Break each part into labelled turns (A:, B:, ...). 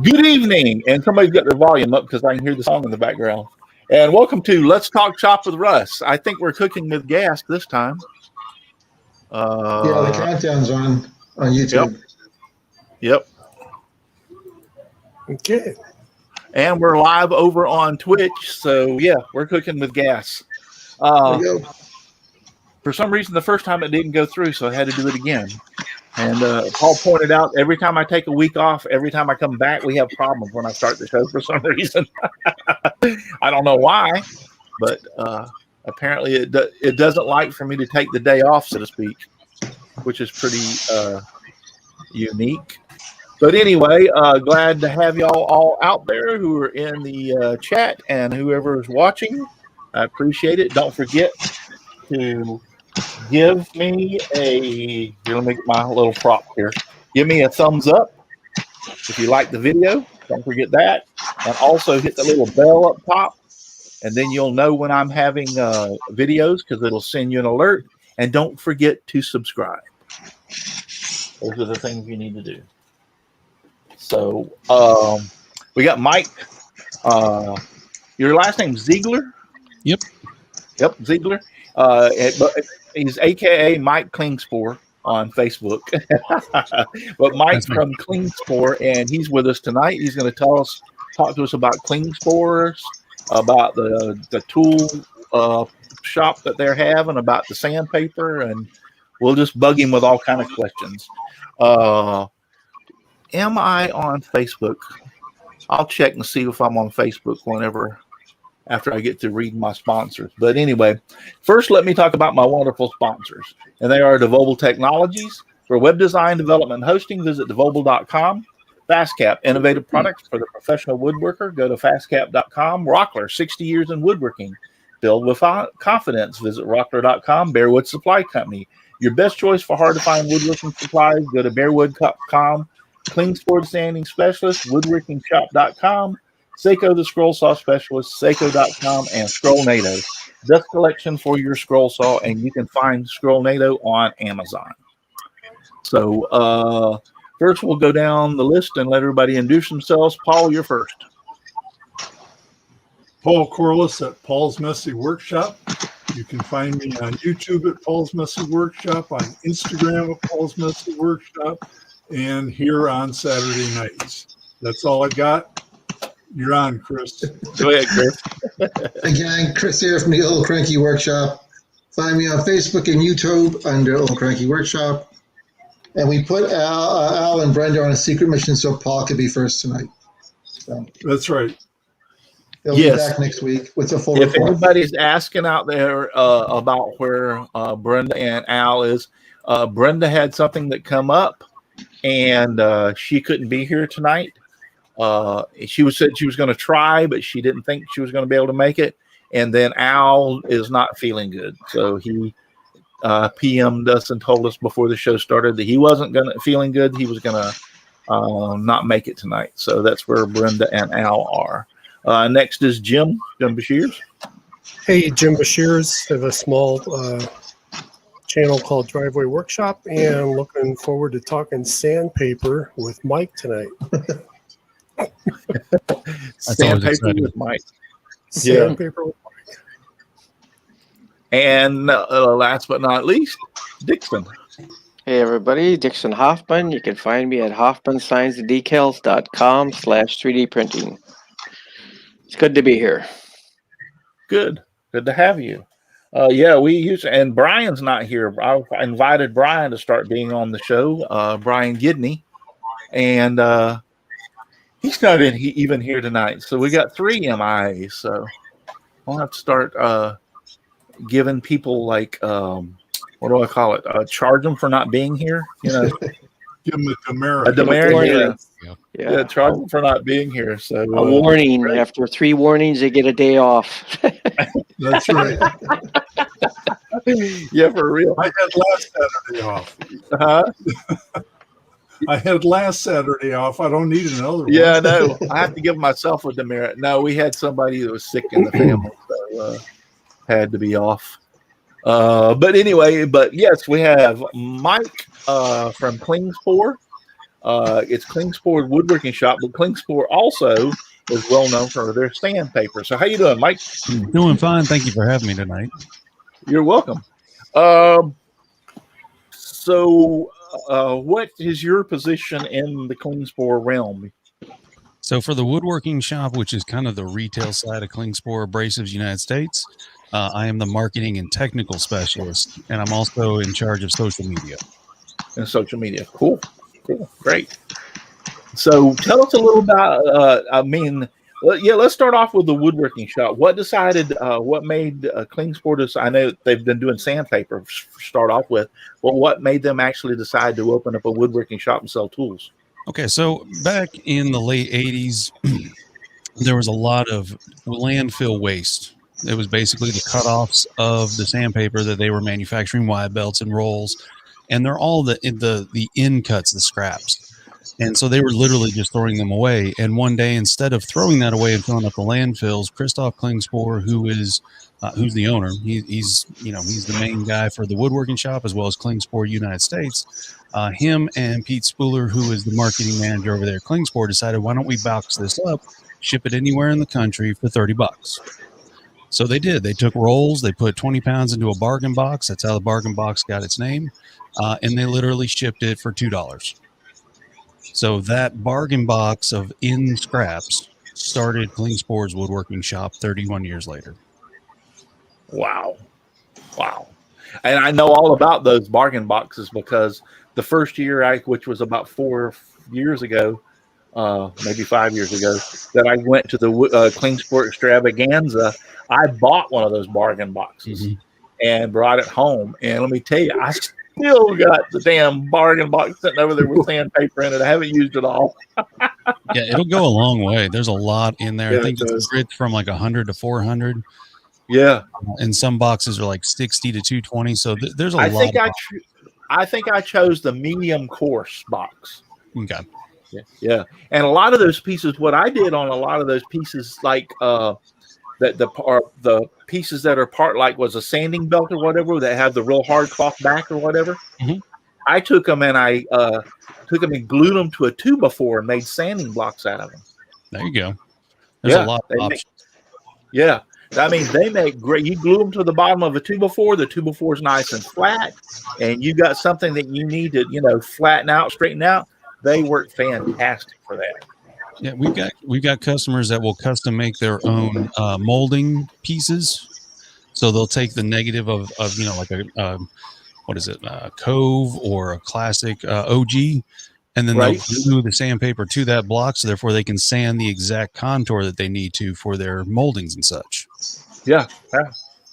A: Good evening, and somebody's got their volume up because I can hear the song in the background. And welcome to Let's Talk Shop with Russ. I think we're cooking with gas this time.
B: Yeah, the countdown's on YouTube.
A: Yep.
C: Okay.
A: And we're live over on Twitch, so yeah, we're cooking with gas.
B: There you go.
A: For some reason, the first time it didn't go through, so I had to do it again. And Paul pointed out every time I take a week off, every time I come back, we have problems when I start the show for some reason. I don't know why, but apparently it doesn't like for me to take the day off, so to speak, which is pretty unique. But anyway, glad to have y'all all out there who are in the chat and whoever is watching. I appreciate it. Don't forget to give me here, let me get my little prop here. Give me a thumbs up if you like the video. Don't forget that. And also hit the little bell up top. And then you'll know when I'm having videos because it'll send you an alert. And don't forget to subscribe. Those are the things you need to do. So we got Mike. Your last name's Ziegler?
D: Yep,
A: Ziegler. He's AKA Mike Klingspor on Facebook. But Mike's from Klingspor, and he's with us tonight. He's going to talk to us about Klingspors, about the tool shop that they're having, about the sandpaper, and we'll just bug him with all kind of questions. Am I on Facebook? I'll check and see if I'm on Facebook after I get to read my sponsors. But anyway, first let me talk about my wonderful sponsors. And they are Devobal Technologies. For web design, development, and hosting, visit devobal.com. FastCap, innovative products for the professional woodworker. Go to fastcap.com. Rockler, 60 years in woodworking. Build with confidence. Visit rockler.com. Bearwood Supply Company. Your best choice for hard-to-find woodworking supplies. Go to bearwood.com. Klingspor Sanding Specialist, woodworkingshop.com. Seiko the Scroll Saw Specialist, Seiko.com, and Scrollnado. Dust collection for your scroll saw, and you can find Scrollnado on Amazon. So first we'll go down the list and let everybody introduce themselves. Paul, you're first.
C: Paul Corliss at Paul's Messy Workshop. You can find me on YouTube at Paul's Messy Workshop, on Instagram at Paul's Messy Workshop, and here on Saturday nights. That's all I got. You're on, Chris.
A: Go ahead, Chris.
B: Again, Chris here from the Old Cranky Workshop. Find me on Facebook and YouTube under Old Cranky Workshop. And we put Al and Brenda on a secret mission so Paul could be first tonight. So
C: that's right.
B: They'll be back next week with a full report.
A: If anybody's asking out there about where Brenda and Al is, Brenda had something that come up, and she couldn't be here tonight. She said she was going to try, but she didn't think she was going to be able to make it. And then Al is not feeling good, so he PM'd us and told us before the show started that he wasn't feeling good. He was going to not make it tonight. So that's where Brenda and Al are. Next is Jim Bashirs.
E: Hey, Jim Bashirs. I have a small channel called Driveway Workshop, and looking forward to talking sandpaper with Mike tonight.
A: Sandpaper with Mike.
E: Sandpaper with Mike.
A: And last but not least, Dixon.
F: Hey everybody, Dixon Hoffman. You can find me at hoffmansignsandecals.com/3D printing. It's good to be here.
A: Good to have you. And Brian's not here. I invited Brian to start being on the show, Brian Gidney, and he's not even here tonight. So we got 3 MIAs. So I'll have to start giving people what do I call it? Charge them for not being here. You know,
C: give them a demerit.
A: A demerit. Yeah. Charge them for not being here. So
F: a warning. Right. After 3 warnings, they get a day off.
C: That's right.
A: Yeah, for real.
C: I had last Saturday off. I had last Saturday off. I don't need another one.
A: Yeah, no. I have to give myself a demerit. No, we had somebody that was sick in the family, so had to be off. But anyway, yes, we have Mike from Klingspor. It's Klingspor Woodworking Shop, but Klingspor also is well known for their sandpaper. So how you doing, Mike?
D: Doing fine. Thank you for having me tonight.
A: You're welcome. What is your position in the Klingspor realm?
D: So for the woodworking shop, which is kind of the retail side of Klingspor Abrasives United States, I am the marketing and technical specialist, and I'm also in charge of social media.
A: And social media. Cool. Great. So tell us a little about, let's start off with the woodworking shop. What made Klingspor decide? I know they've been doing sandpaper to start off with, but what made them actually decide to open up a woodworking shop and sell tools?
D: Okay, so back in the late 80s, there was a lot of landfill waste. It was basically the cutoffs of the sandpaper that they were manufacturing, wide belts and rolls, and they're all the end cuts, the scraps. And so they were literally just throwing them away. And one day, instead of throwing that away and filling up the landfills, Christoph Klingspor, who's the owner, he's the main guy for the woodworking shop as well as Klingspor United States. Him and Pete Spooler, who is the marketing manager over there at Klingspor, decided, why don't we box this up, ship it anywhere in the country for $30. So they did. They took rolls, they put 20 pounds into a bargain box. That's how the bargain box got its name. And they literally shipped it for $2. So that bargain box of in scraps started Klingspor's woodworking shop 31 years later.
A: Wow. And I know all about those bargain boxes because the first year, which was about 4 years ago, maybe 5 years ago, that I went to the Klingspor extravaganza, I bought one of those bargain boxes and brought it home. And let me tell you, I still got the damn bargain box sitting over there with sandpaper in it. I haven't used it all.
D: Yeah, it'll go a long way. There's a lot in there.
A: Yeah,
D: I think it's from like 100 to 400.
A: Yeah.
D: And some boxes are like 60 to 220. So there's a lot.
A: I think I chose the medium course box.
D: Okay.
A: Yeah. And a lot of those pieces, what I did on a lot of those pieces, like the pieces that are part like was a sanding belt or whatever that have the real hard cloth back or whatever. I took them and I glued them to a 2x4 and made sanding blocks out of them.
D: There you go. There's a lot of options.
A: I mean, they make great. You glue them to the bottom of a 2x4. The 2x4 is nice and flat, and you got something that you need to, flatten out, straighten out. They work fantastic for that.
D: Yeah, we've got customers that will custom make their own molding pieces. So they'll take the negative of like a Cove or a classic OG, and then they'll glue the sandpaper to that block, so therefore they can sand the exact contour that they need to for their moldings and such.
A: Yeah,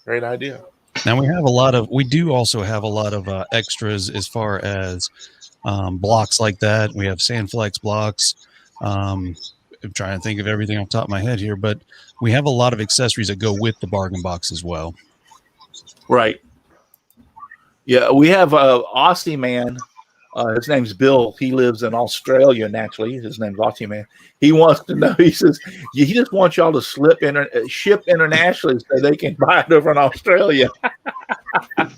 A: great idea.
D: Now we do also have a lot of extras as far as blocks like that. We have Sandflex blocks. I'm trying to think of everything off the top of my head here, but we have a lot of accessories that go with the bargain box as well.
A: Right. Yeah, we have Aussie Man. His name's Bill. He lives in Australia naturally. His name's Aussie Man. He wants to know. He says he just wants y'all to ship internationally so they can buy it over in Australia.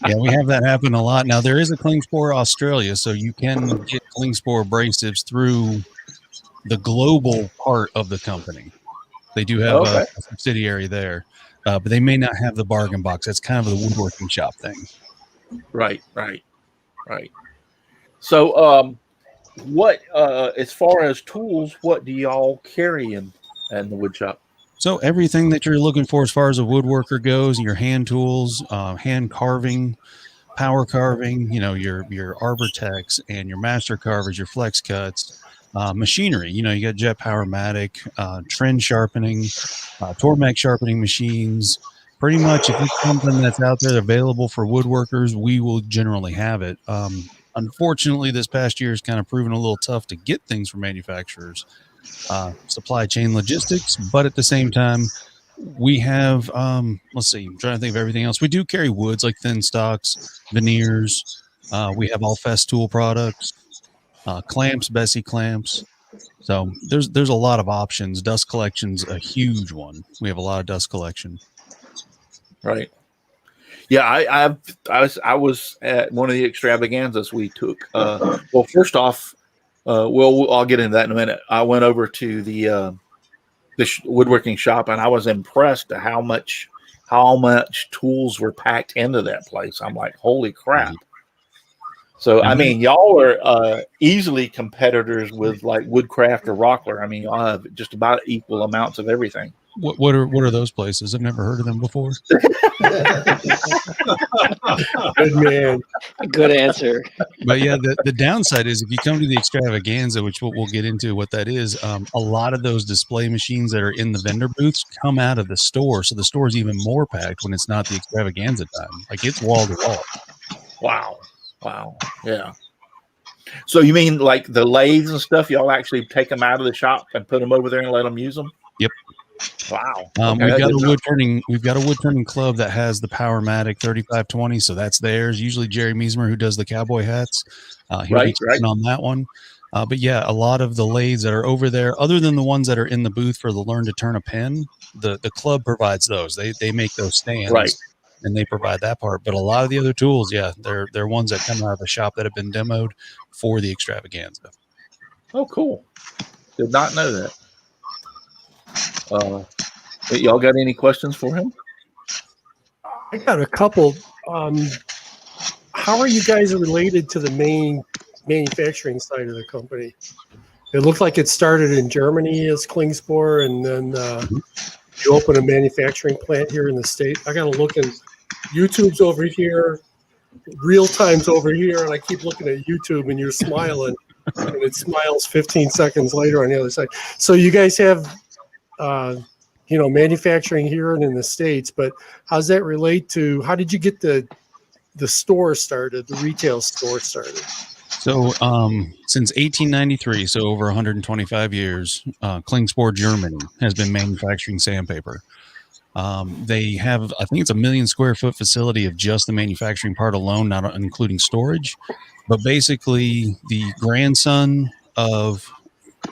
D: Yeah, we have that happen a lot. Now there is a Klingspor Australia, so you can get Klingspor abrasives through the global part of the company. They do have a subsidiary there, but they may not have the bargain box. That's kind of the woodworking shop thing.
A: Right. So, what as far as tools, what do y'all carry in the wood shop?
D: So everything that you're looking for as far as a woodworker goes, your hand tools, hand carving, power carving, your Arbortex and your master carvers, your flex cuts. Machinery, you got Jet Powermatic, trend sharpening, Tormek sharpening machines. Pretty much if it's something that's out there available for woodworkers, we will generally have it. Unfortunately, this past year has kind of proven a little tough to get things from manufacturers, supply chain logistics, but at the same time, we have, let's see, I'm trying to think of everything else. We do carry woods like thin stocks, veneers. We have all Festool products. Clamps, Bessie clamps. So there's a lot of options. Dust collection's a huge one. We have a lot of dust collection.
A: Right. Yeah, I was at one of the extravaganzas we took. Well, first off, Well, I'll get into that in a minute. I went over to the woodworking shop, and I was impressed at how much tools were packed into that place. I'm like, holy crap! So, I mean, y'all are easily competitors with like Woodcraft or Rockler. I mean, y'all have just about equal amounts of everything.
D: What are those places? I've never heard of them before.
E: Good man.
F: Good answer.
D: But yeah, the downside is if you come to the extravaganza, which we'll get into what that is, a lot of those display machines that are in the vendor booths come out of the store. So the store is even more packed when it's not the extravaganza time. Like it's wall to wall.
A: Wow. Yeah. So you mean like the lathes and stuff, y'all actually take them out of the shop and put them over there and let them use them?
D: Yep.
A: Wow.
D: We've got a wood turning club that has the Powermatic 3520, so that's theirs. Usually Jerry Meismer, who does the cowboy hats, he'll be checking on that one. But yeah, a lot of the lathes that are over there, other than the ones that are in the booth for the Learn to Turn a Pen, the club provides those. They make those stands,
A: right,
D: and they provide that part. But a lot of the other tools, yeah, they're ones that come out of the shop that have been demoed for the extravaganza.
A: Oh, cool. Did not know that. Y'all got any questions for him?
E: I got a couple. How are you guys related to the main manufacturing side of the company? It looked like it started in Germany as Klingspor, and then you open a manufacturing plant here in the state. I got to look, and YouTube's over here, real time's over here, and I keep looking at YouTube, and you're smiling, and it smiles 15 seconds later on the other side. So you guys have manufacturing here and in the States, but how's that relate to, how did you get the store started, the retail store started?
D: So since 1893, so over 125 years, Klingspor, Germany has been manufacturing sandpaper. They have, I think it's 1 million square foot facility of just the manufacturing part alone, not including storage. But basically the grandson of,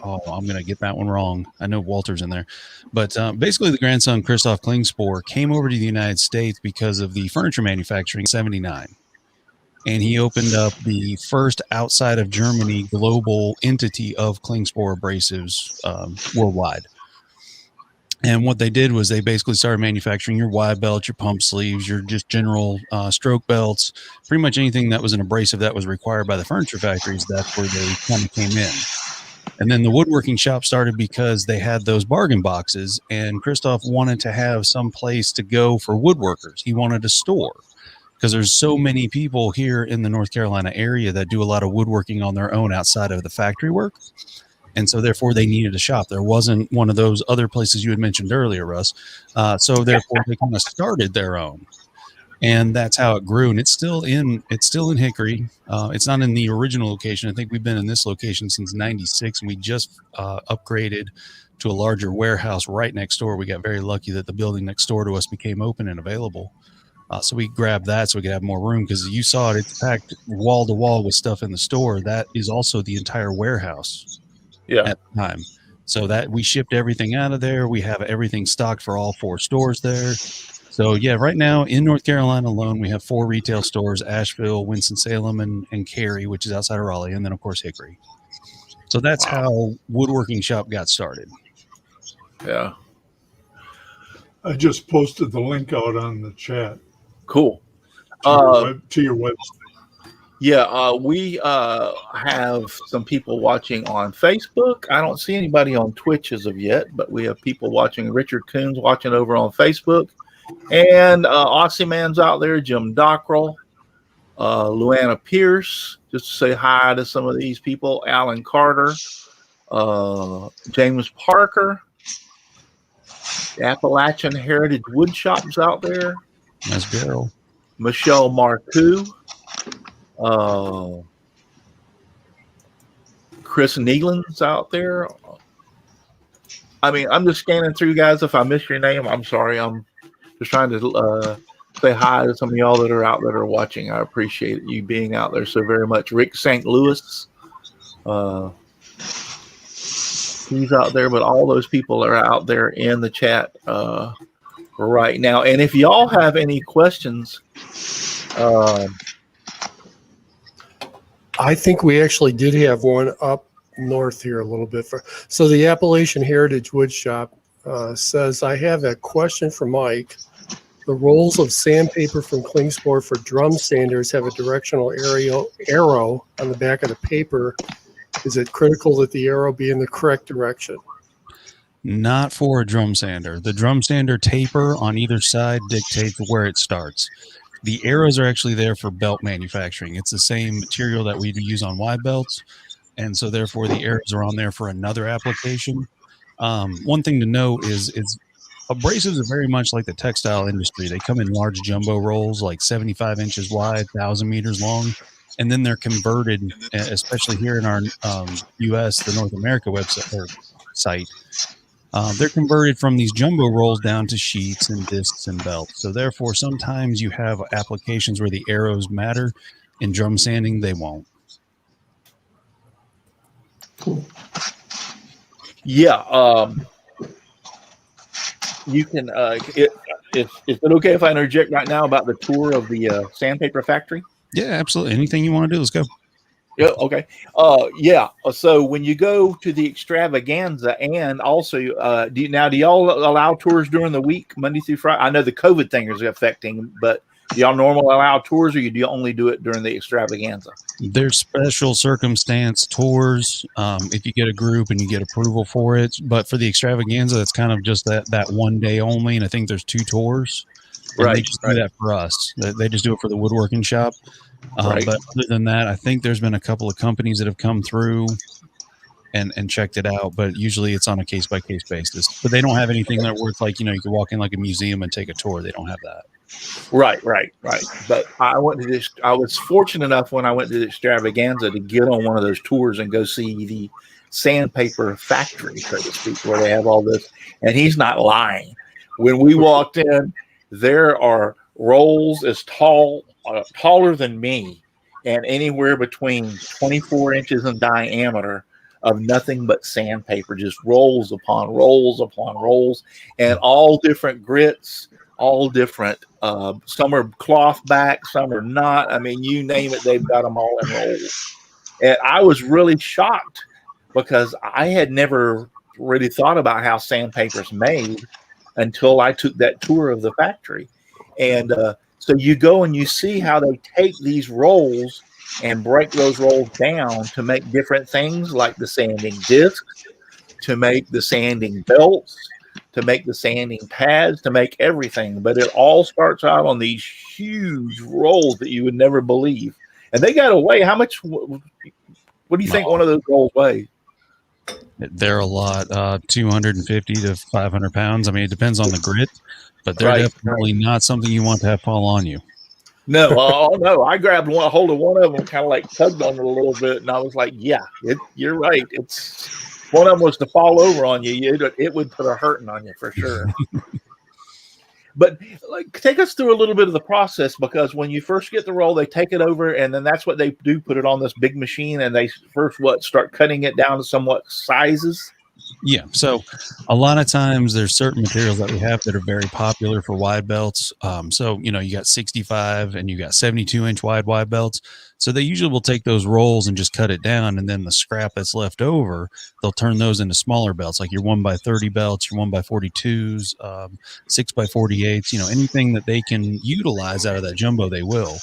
D: I'm going to get that one wrong. I know Walter's in there. But basically the grandson, Christoph Klingspor, came over to the United States because of the furniture manufacturing in 79. And he opened up the first outside of Germany global entity of Klingspor abrasives worldwide. And what they did was they basically started manufacturing your wide belt, your pump sleeves, your just general stroke belts, pretty much anything that was an abrasive that was required by the furniture factories. That's where they kind of came in. And then the woodworking shop started because they had those bargain boxes, and Christoph wanted to have some place to go for woodworkers. He wanted a store because there's so many people here in the North Carolina area that do a lot of woodworking on their own outside of the factory work. And so therefore they needed a shop. There wasn't one of those other places you had mentioned earlier, Russ. So therefore they kind of started their own. And that's how it grew. And it's still in Hickory. It's not in the original location. I think we've been in this location since 96, and we just upgraded to a larger warehouse right next door. We got very lucky that the building next door to us became open and available. So we grabbed that so we could have more room, because you saw it, it's packed wall to wall with stuff in the store. That is also the entire warehouse at the time. So that we shipped everything out of there. We have everything stocked for all 4 stores there. So yeah, right now in North Carolina alone, we have 4 retail stores: Asheville, Winston-Salem, and Cary, which is outside of Raleigh, and then of course Hickory. So that's how Woodworking Shop got started.
A: Yeah.
C: I just posted the link out on the chat.
A: Cool.
C: To your website.
A: Yeah, we have some people watching on Facebook. I don't see anybody on Twitch as of yet, but we have people watching. Richard Coons watching over on Facebook. And Aussie Man's out there, Jim Dockrell, Luana Pierce, just to say hi to some of these people, Alan Carter, James Parker, the Appalachian Heritage Wood Shops out there.
D: That's Daryl.
A: Michelle Marcoux, Chris Nealon's out there. I mean, I'm just scanning through, guys. If I miss your name, I'm sorry. I'm just trying to say hi to some of y'all that are out that are watching. I appreciate you being out there so very much. Rick St. Louis, he's out there, but all those people are out there in the chat right now. And if y'all have any questions,
E: I think we actually did have one up north here a little bit. So the Appalachian Heritage Wood Shop says, I have a question for Mike. The rolls of sandpaper from Klingspor for drum sanders have a directional arrow on the back of the paper. Is it critical that the arrow be in the correct direction?
D: Not for a drum sander. The drum sander taper on either side dictates where it starts. The arrows are actually there for belt manufacturing. It's the same material that we use on wide belts, and so therefore the arrows are on there for another application. One thing to know is abrasives are very much like the textile industry. They come in large jumbo rolls, like 75 inches wide, 1,000 meters long, and then they're converted, especially here in our U.S., the North America website or site. They're converted from these jumbo rolls down to sheets and discs and belts. So therefore, sometimes you have applications where the arrows matter. In drum sanding, they won't.
B: Cool.
A: Yeah. You can. Is it okay if I interject right now about the tour of the sandpaper factory?
D: Yeah, absolutely. Anything you want to do, let's go.
A: Yeah. Okay. Yeah. So when you go to the extravaganza, and also, do y'all allow tours during the week, Monday through Friday? I know the COVID thing is affecting, but do y'all normally allow tours, or do you only do it during the extravaganza?
D: There's special circumstance tours if you get a group and you get approval for it. But for the extravaganza, it's kind of just that one day only. And I think there's 2 tours. And
A: Right.
D: They just do that for us. They just do it for the woodworking shop.
A: Right.
D: But other than that, I think there's been a couple of companies that have come through and checked it out. But usually it's on a case-by-case basis. But they don't have anything that works like, you can walk in like a museum and take a tour. They don't have that.
A: Right. But I went to this. I was fortunate enough when I went to the extravaganza to get on one of those tours and go see the sandpaper factory, so to speak, where they have all this. And he's not lying. When we walked in, there are rolls as taller than me, and anywhere between 24 inches in diameter of nothing but sandpaper, just rolls upon rolls upon rolls, and all different grits. All different. Some are cloth back, some are not. I mean, you name it, they've got them all in rolls. And I was really shocked because I had never really thought about how sandpaper's made until I took that tour of the factory. And so you go and you see how they take these rolls and break those rolls down to make different things, like the sanding discs, to make the sanding belts, to make the sanding pads, to make everything. But it all starts out on these huge rolls that you would never believe. And they got to weigh. How much? What do you think one of those rolls weigh?
D: They're a lot, 250 to 500 pounds. I mean, it depends on the grit, but they're definitely not something you want to have fall on you.
A: No, no. I grabbed a hold of one of them, kind of like tugged on it a little bit, and I was like, "Yeah, you're right. It's." One of them was to fall over on you. It would put a hurting on you for sure. But take us through a little bit of the process, because when you first get the roll, they take it over, and then that's what they do, put it on this big machine, and they first start cutting it down to somewhat sizes.
D: Yeah. So a lot of times there's certain materials that we have that are very popular for wide belts. So, you got 65 and you got 72-inch wide belts. So they usually will take those rolls and just cut it down. And then the scrap that's left over, they'll turn those into smaller belts, like your 1x30 belts, your 1x42s, 6x48s, anything that they can utilize out of that jumbo, they will.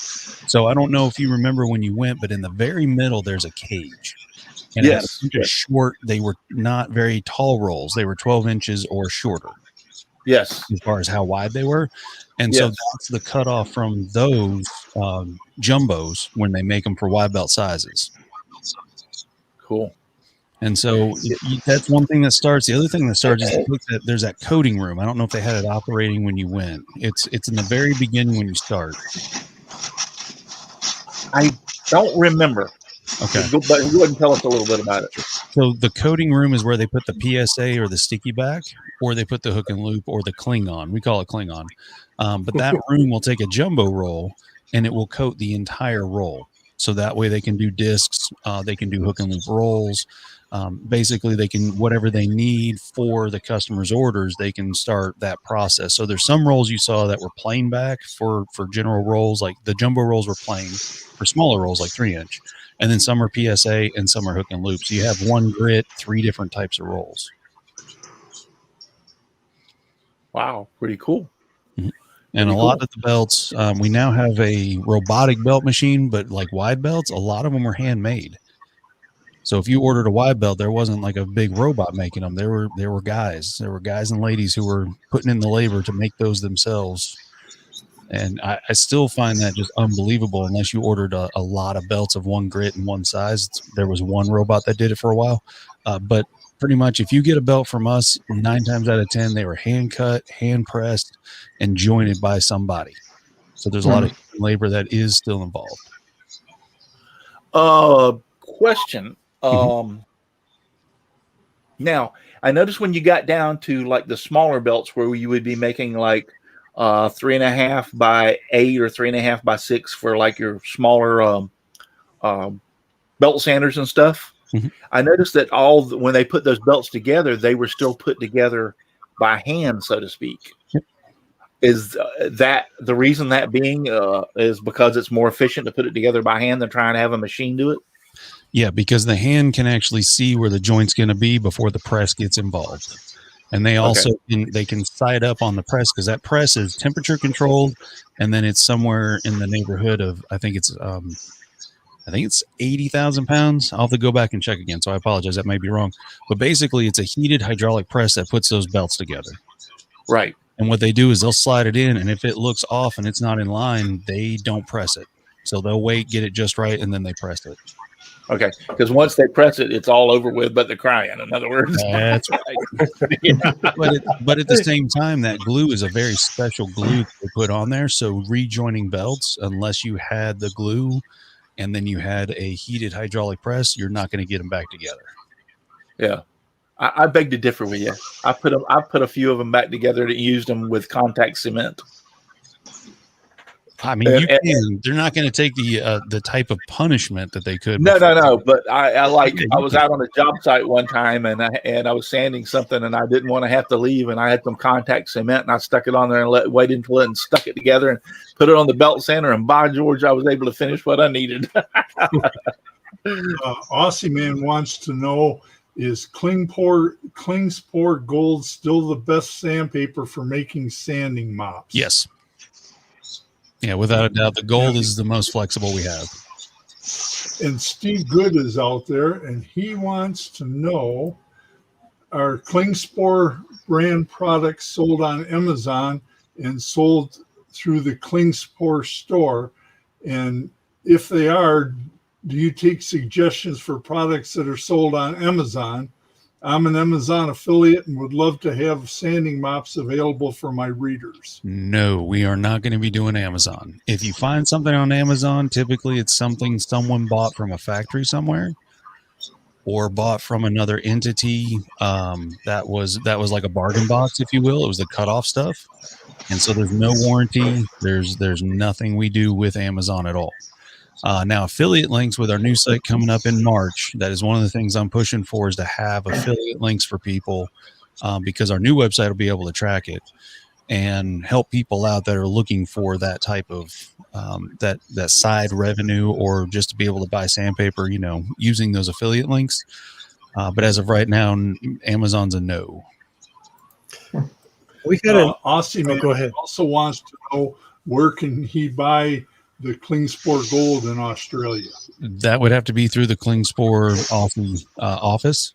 D: So I don't know if you remember when you went, but in the very middle, there's a cage. And
A: yes,
D: short. They were not very tall rolls. They were 12 inches or shorter.
A: Yes,
D: as far as how wide they were, and so that's the cutoff from those jumbos when they make them for wide belt sizes.
A: Cool.
D: And so that's one thing that starts. The other thing that starts is there's that coating room. I don't know if they had it operating when you went. It's in the very beginning when you start.
A: I don't remember.
D: Okay.
A: But go ahead and tell us a little bit about it.
D: So the coating room is where they put the PSA or the sticky back, or they put the hook and loop or the Klingon. We call it Klingon. But that room will take a jumbo roll and it will coat the entire roll. So that way they can do discs, they can do hook and loop rolls. Basically, they can, whatever they need for the customer's orders, they can start that process. So there's some rolls you saw that were plain back for general rolls, like the jumbo rolls were plain. For smaller rolls, like 3-inch, and then some are PSA and some are hook and loop. So you have one grit, 3 different types of rolls.
A: Wow, pretty cool.
D: Mm-hmm. And a lot of the belts, we now have a robotic belt machine, but like wide belts, a lot of them were handmade. So if you ordered a wide belt, there wasn't like a big robot making them. There were guys and ladies who were putting in the labor to make those themselves. And I still find that just unbelievable. Unless you ordered a lot of belts of one grit and one size, there was one robot that did it for a while. But pretty much, if you get a belt from us, 9 times out of 10, they were hand cut, hand pressed, and jointed by somebody. So there's a lot of labor that is still involved.
A: Question. Now, I noticed when you got down to like the smaller belts where you would be making like 3.5 by 8 or 3.5 by 6 for like your smaller belt sanders and stuff.
D: Mm-hmm.
A: I noticed that when they put those belts together, they were still put together by hand, so to speak.
D: Yep.
A: Is that the reason that being is because it's more efficient to put it together by hand than trying to have a machine do it?
D: Yeah, because the hand can actually see where the joint's going to be before the press gets involved. And they also can sight up on the press, because that press is temperature controlled, and then it's somewhere in the neighborhood of I think it's 80,000 pounds. I'll have to go back and check again, so I apologize. That may be wrong. But basically, it's a heated hydraulic press that puts those belts together.
A: Right.
D: And what they do is they'll slide it in, and if it looks off and it's not in line, they don't press it. So they'll wait, get it just right, and then they press it.
A: Okay, because once they press it, it's all over with, but they're crying. In other words,
D: that's right. Yeah. But at the same time, that glue is a very special glue they put on there. So rejoining belts, unless you had the glue and then you had a heated hydraulic press, you're not going to get them back together.
A: Yeah, I beg to differ with you. I put a few of them back together and used them with contact cement.
D: I mean, you can. They're not going to take the type of punishment that they could.
A: No. But I was out on a job site one time, and I was sanding something, and I didn't want to have to leave, and I had some contact cement, and I stuck it on there and waited until it and stuck it together and put it on the belt sander, and by George, I was able to finish what I needed.
C: Aussie Man wants to know: is Klingspor Gold still the best sandpaper for making sanding mops?
D: Yes. Yeah, without a doubt, the gold is the most flexible we have.
C: And Steve Good is out there, and he wants to know, are Klingspor brand products sold on Amazon and sold through the Klingspor store? And if they are, do you take suggestions for products that are sold on Amazon? I'm an Amazon affiliate and would love to have sanding mops available for my readers.
D: No, we are not going to be doing Amazon. If you find something on Amazon, typically it's something someone bought from a factory somewhere or bought from another entity. That was like a bargain box, if you will. It was the cutoff stuff. And so there's no warranty. There's nothing we do with Amazon at all. Now, affiliate links with our new site coming up in March. That is one of the things I'm pushing for, is to have affiliate links for people, because our new website will be able to track it and help people out that are looking for that type of that side revenue, or just to be able to buy sandpaper, using those affiliate links. But as of right now, Amazon's a no.
C: We got Aussie Man
E: go ahead.
C: Also wants to know, where can he buy the Klingspor Gold in Australia?
D: That would have to be through the Klingspor office,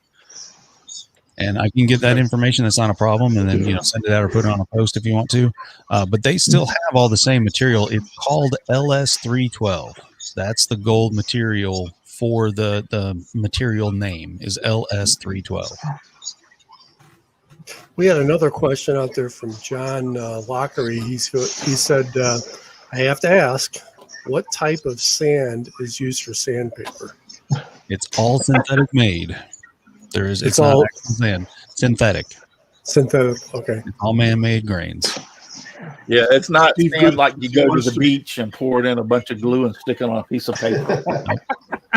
D: and I can get that information. That's not a problem, and then send it out or put it on a post if you want to. But they still have all the same material. It's called LS312. That's the gold material for the material name is LS312.
E: We had another question out there from John Lockery. He said, I have to ask, what type of sand is used for sandpaper?
D: It's all synthetic made. It's all actual sand. Synthetic.
E: Synthetic, okay.
D: It's all man-made grains.
A: Yeah, it's not sand like you go to the beach and pour it in a bunch of glue and stick it on a piece of paper.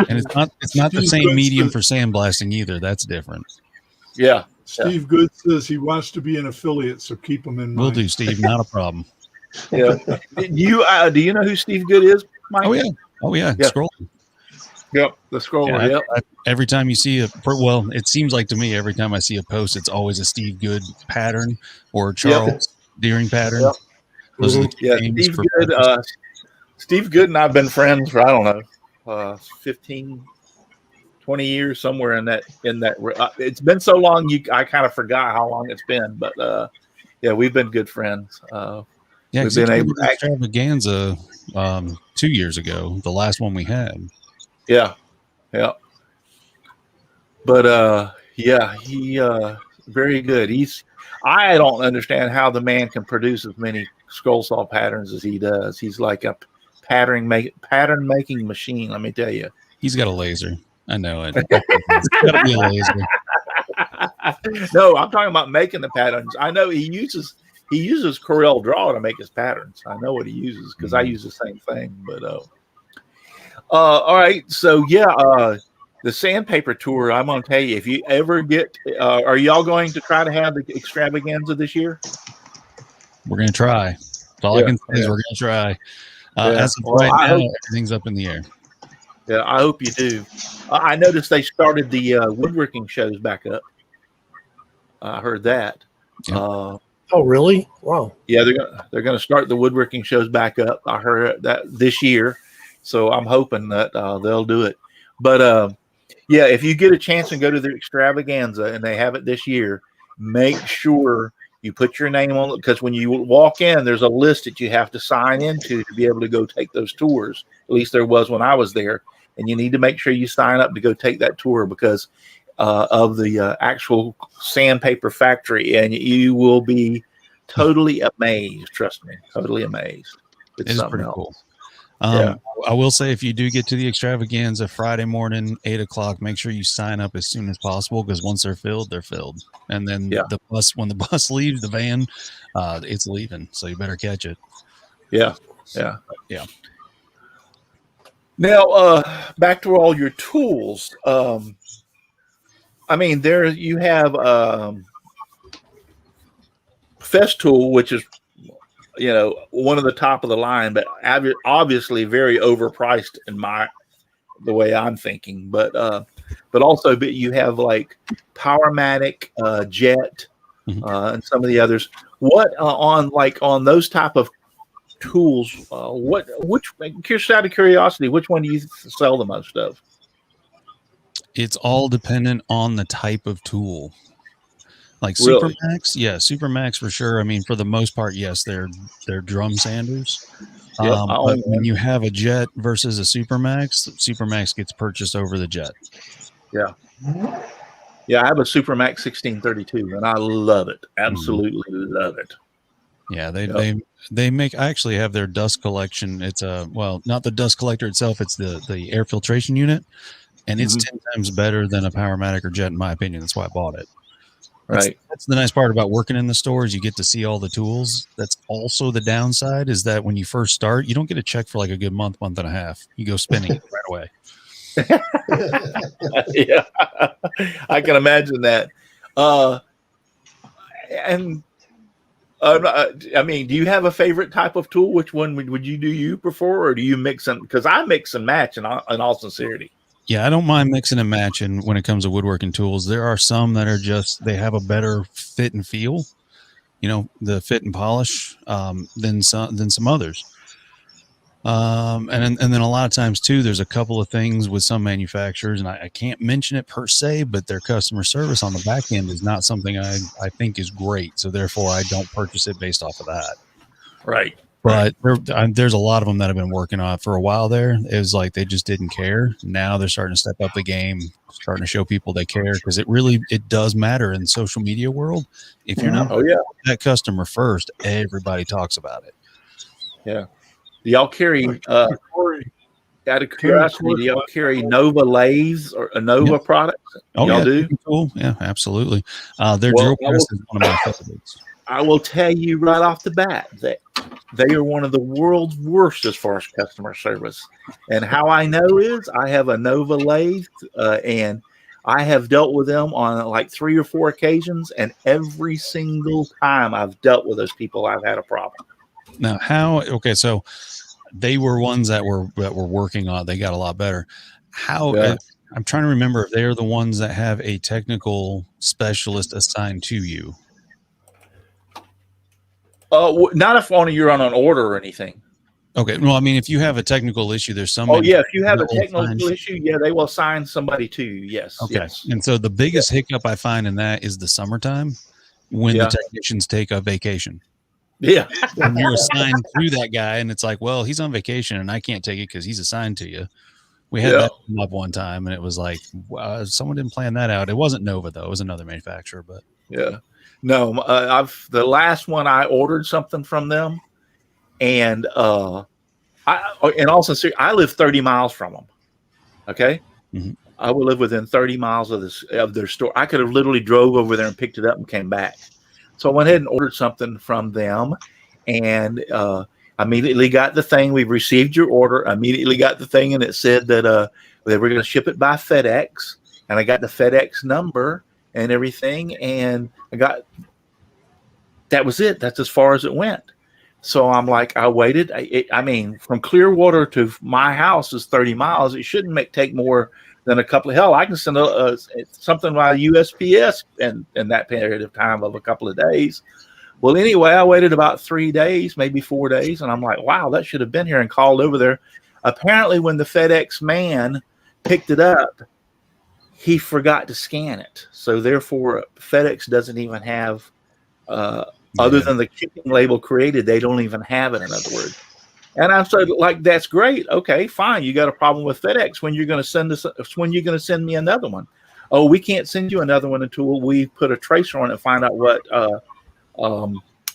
D: And it's not the
C: Steve
D: same
C: Good
D: medium
C: says-
D: for sandblasting either. That's different.
A: Yeah.
C: Steve Good says he wants to be an affiliate, so keep him in mind.
D: Will do, Steve. Not a problem.
A: Yeah. Do you know who Steve Good is, Mike?
D: Oh yeah.
A: Yeah.
D: Scroll.
A: Yep. The scroller.
D: Yeah,
A: Yep.
D: every time you see well, it seems like to me every time I see a post, it's always a Steve Good pattern or Charles Deering pattern.
A: Yep.
D: Those are the two
A: Yeah.
D: names
A: Steve
D: for
A: Good. Steve Good and I've been friends for, I don't know, 15, 20 years, somewhere in that. It's been so long, I kind of forgot how long it's been, but yeah, we've been good friends.
D: Yeah,
A: we've been able
D: to extravaganza 2 years ago, the last one we had.
A: Yeah. But yeah, he very good. I don't understand how the man can produce as many scroll saw patterns as he does. He's like a pattern making machine, let me tell you.
D: He's got a laser. I know it. It's gotta be a laser.
A: No, I'm talking about making the patterns. I know he uses Corel Draw to make his patterns. I know what he uses because I use the same thing. But all right, so yeah, the sandpaper tour. I'm gonna tell you, if you ever get, are y'all going to try to have the extravaganza this year?
D: We're gonna try. That's all I can say is we're gonna try. As of right now, everything's up in the air.
A: Yeah, I hope you do. I noticed they started the woodworking shows back up. I heard that.
D: Yep.
E: Oh, really? Wow.
A: Yeah, they're gonna start the woodworking shows back up. I heard that this year, so I'm hoping that they'll do it. But yeah, if you get a chance and go to the extravaganza and they have it this year, make sure you put your name on it, because when you walk in, there's a list that you have to sign into to be able to go take those tours. At least there was when I was there, and you need to make sure you sign up to go take that tour because of the actual sandpaper factory, and you will be totally amazed. Trust me, totally amazed.
D: It is pretty cool.
A: Yeah.
D: I will say, if you do get to the extravaganza Friday morning, 8:00, make sure you sign up as soon as possible, because once they're filled, and then when the bus leaves, the van, it's leaving, so you better catch it.
A: Yeah. Now, back to all your tools. I mean, there you have Festool, which is, one of the top of the line, but obviously very overpriced in the way I'm thinking. But also, you have like Powermatic, Jet, and some of the others. What on those type of tools? Just out of curiosity, which one do you sell the most of?
D: It's all dependent on the type of tool. Like
A: Really?
D: Supermax for sure. I mean, for the most part, yes, they're drum sanders.
A: Yep,
D: But when you have a Jet versus a Supermax gets purchased over the Jet.
A: Yeah. Yeah, I have a Supermax 1632, and I love it. Absolutely love it.
D: Yeah, they make. I actually have their dust collection. It's not the dust collector itself. It's the air filtration unit, and it's 10 times better than a Powermatic or Jet, in my opinion. That's why I bought it. That's the nice part about working in the store, is you get to see all the tools. That's also the downside, is that when you first start, you don't get a check for like a good month and a half. You go spending it right away.
A: Yeah, I can imagine that. I mean, do you have a favorite type of tool? Which one would you prefer, or do you mix them? Because I mix and match in all sincerity.
D: Yeah, I don't mind mixing and matching when it comes to woodworking tools. There are some that are they have a better fit and feel, the fit and polish than some others. And then a lot of times too, there's a couple of things with some manufacturers, and I can't mention it per se, but their customer service on the back end is not something I think is great. So therefore, I don't purchase it based off of that.
A: Right.
D: But there's a lot of them that have been working on it for a while there. It was like they just didn't care. Now they're starting to step up the game, starting to show people they care, because it does matter in the social media world. If you're not that customer first, everybody talks about it.
A: Yeah. Do y'all carry, out of curiosity, do y'all carry Nova lathes or a Nova product?
D: Oh,
A: y'all do?
D: Cool. Yeah, absolutely. Their drill press is one of my favorites.
A: I will tell you right off the bat that they are one of the world's worst as far as customer service. And how I know is I have a Nova lathe, and I have dealt with them on like 3 or 4 occasions, and every single time I've dealt with those people, I've had a problem.
D: Now, okay, so they were ones that were working on. They got a lot better. How?
A: Yeah.
D: I'm trying to remember if they're the ones that have a technical specialist assigned to you.
A: Not if only you're on an order or anything.
D: Okay. Well, I mean, if you have a technical issue, there's some.
A: Oh yeah, if you have a
D: that will
A: technical
D: assign-
A: issue, yeah, they will assign somebody to you. Yes.
D: Okay.
A: Yes.
D: And so the biggest hiccup I find in that is the summertime when the technicians take a vacation.
A: Yeah.
D: And you're assigned to that guy, and it's like, well, he's on vacation, and I can't take it because he's assigned to you. We had that come up one time, and it was like, someone didn't plan that out. It wasn't Nova though; it was another manufacturer. But
A: yeah, no, the last one I ordered something from them, and in all sincerity, I live 30 miles from them. Okay, I would live within 30 miles of their store. I could have literally drove over there and picked it up and came back. So I went ahead and ordered something from them, and immediately got the thing. We've received your order. Immediately got the thing, and it said that they were going to ship it by FedEx, and I got the FedEx number and everything, and that was it. That's as far as it went. So I'm like, I waited. I mean, from Clearwater to my house is 30 miles. It shouldn't take more than a couple of, hell, I can send something by USPS in that period of time of a couple of days. Well, anyway, I waited about 3 days, maybe 4 days, and I'm like, wow, that should have been here, and called over there. Apparently, when the FedEx man picked it up, he forgot to scan it. So therefore, FedEx doesn't even have, other than the shipping label created, they don't even have it, in other words. And I said, like, that's great. Okay, fine. You got a problem with FedEx. When you're going to send me another one? Oh, we can't send you another one until we put a tracer on it and find out what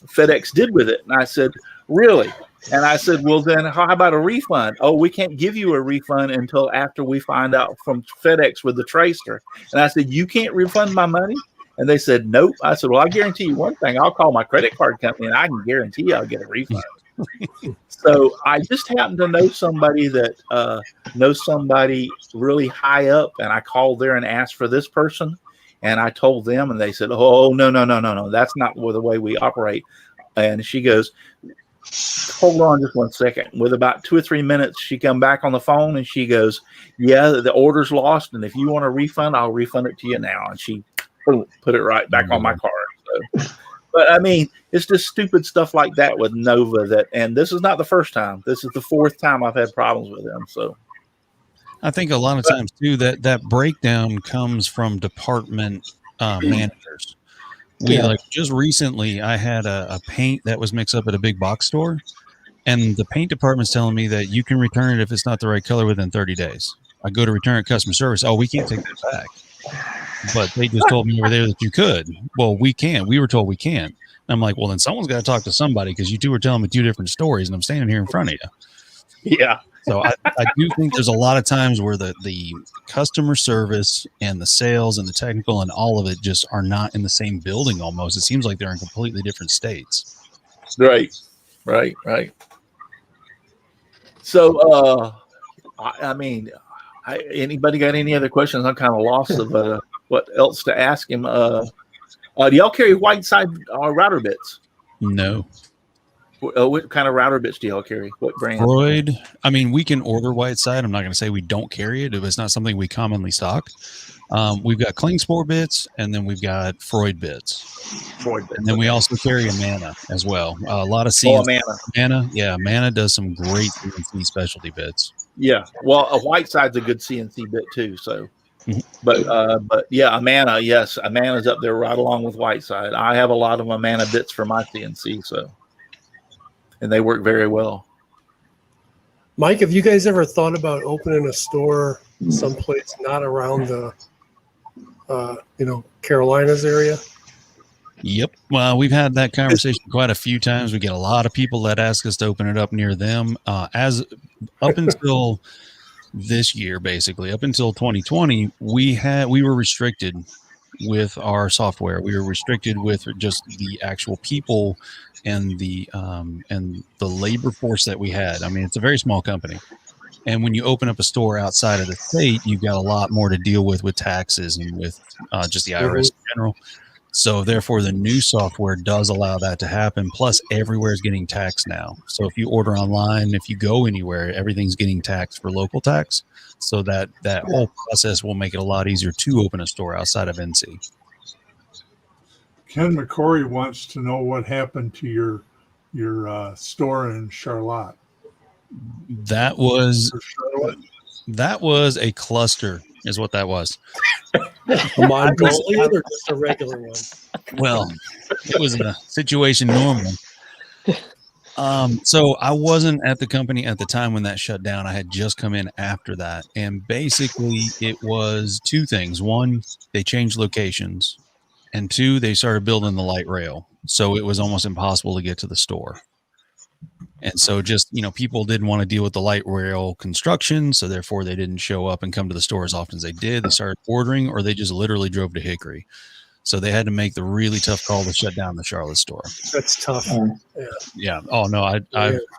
A: FedEx did with it. And I said, really? And I said, well, then how about a refund? Oh, we can't give you a refund until after we find out from FedEx with the tracer. And I said, you can't refund my money? And they said, nope. I said, well, I guarantee you one thing. I'll call my credit card company and I can guarantee I'll get a refund. So I just happened to know somebody that knows somebody really high up. And I called there and asked for this person. And I told them, and they said, oh, no. That's not the way we operate. And she goes, hold on just 1 second. With about 2 or 3 minutes, she come back on the phone and she goes, yeah, the order's lost. And if you want a refund, I'll refund it to you now. And she put it right back on my card. So, but I mean, it's just stupid stuff like that with Nova and this is not the first time. This is the 4th time I've had problems with them. So
D: I think a lot of times too that breakdown comes from department managers. Like just recently, I had a paint that was mixed up at a big box store, and the paint department's telling me that you can return it if it's not the right color within 30 days. I go to return it customer service. Oh, we can't take that back. But they just told me over there that you could. Well, we can. We were told we can't. And I'm like, well, then someone's got to talk to somebody because you two are telling me 2 different stories, and I'm standing here in front of you.
A: Yeah.
D: So I do think there's a lot of times where the customer service and the sales and the technical and all of it just are not in the same building almost. It seems like they're in completely different states.
A: Right. So, I mean, anybody got any other questions? I'm kind of lost of what else to ask him. Do y'all carry Whiteside router bits?
D: No.
A: What kind of router bits do y'all carry? What brand?
D: Freud. I mean, we can order Whiteside. I'm not going to say we don't carry it. It's not something we commonly stock. We've got Klingspor bits, and then we've got Freud bits. And then we also carry a Mana as well. A lot of CNC. Mana. Yeah, Mana does some great CNC specialty bits.
A: Yeah. Well, a Whiteside's a good CNC bit too. So, but yeah, a Mana. Yes, a Mana's up there right along with Whiteside. I have a lot of Mana bits for my CNC. So. And they work very well.
E: Mike, have you guys ever thought about opening a store someplace not around the, Carolinas area?
D: Yep. Well, we've had that conversation quite a few times. We get a lot of people that ask us to open it up near them. As up until this year, basically, up until 2020, we were restricted with our software. We were restricted with just the actual people and the labor force that we had. I mean, it's a very small company. And when you open up a store outside of the state, you've got a lot more to deal with taxes and with just the IRS in general. So therefore, the new software does allow that to happen. Plus, everywhere is getting taxed now. So if you order online, if you go anywhere, everything's getting taxed for local tax. So that whole process will make it a lot easier to open a store outside of NC.
C: Ken McCory wants to know what happened to your store in Charlotte.
D: That was a cluster, is what that was.
E: A Mongolian or just a regular one?
D: Well, it was a situation normally. So I wasn't at the company at the time when that shut down. I had just come in after that. And basically it was two things. One, they changed locations. And two, they started building the light rail. So it was almost impossible to get to the store. And so just, people didn't want to deal with the light rail construction. So therefore they didn't show up and come to the store as often as they did. They started ordering, or they just literally drove to Hickory. So they had to make the really tough call to shut down the Charlotte store.
E: That's tough.
D: Yeah. Oh no,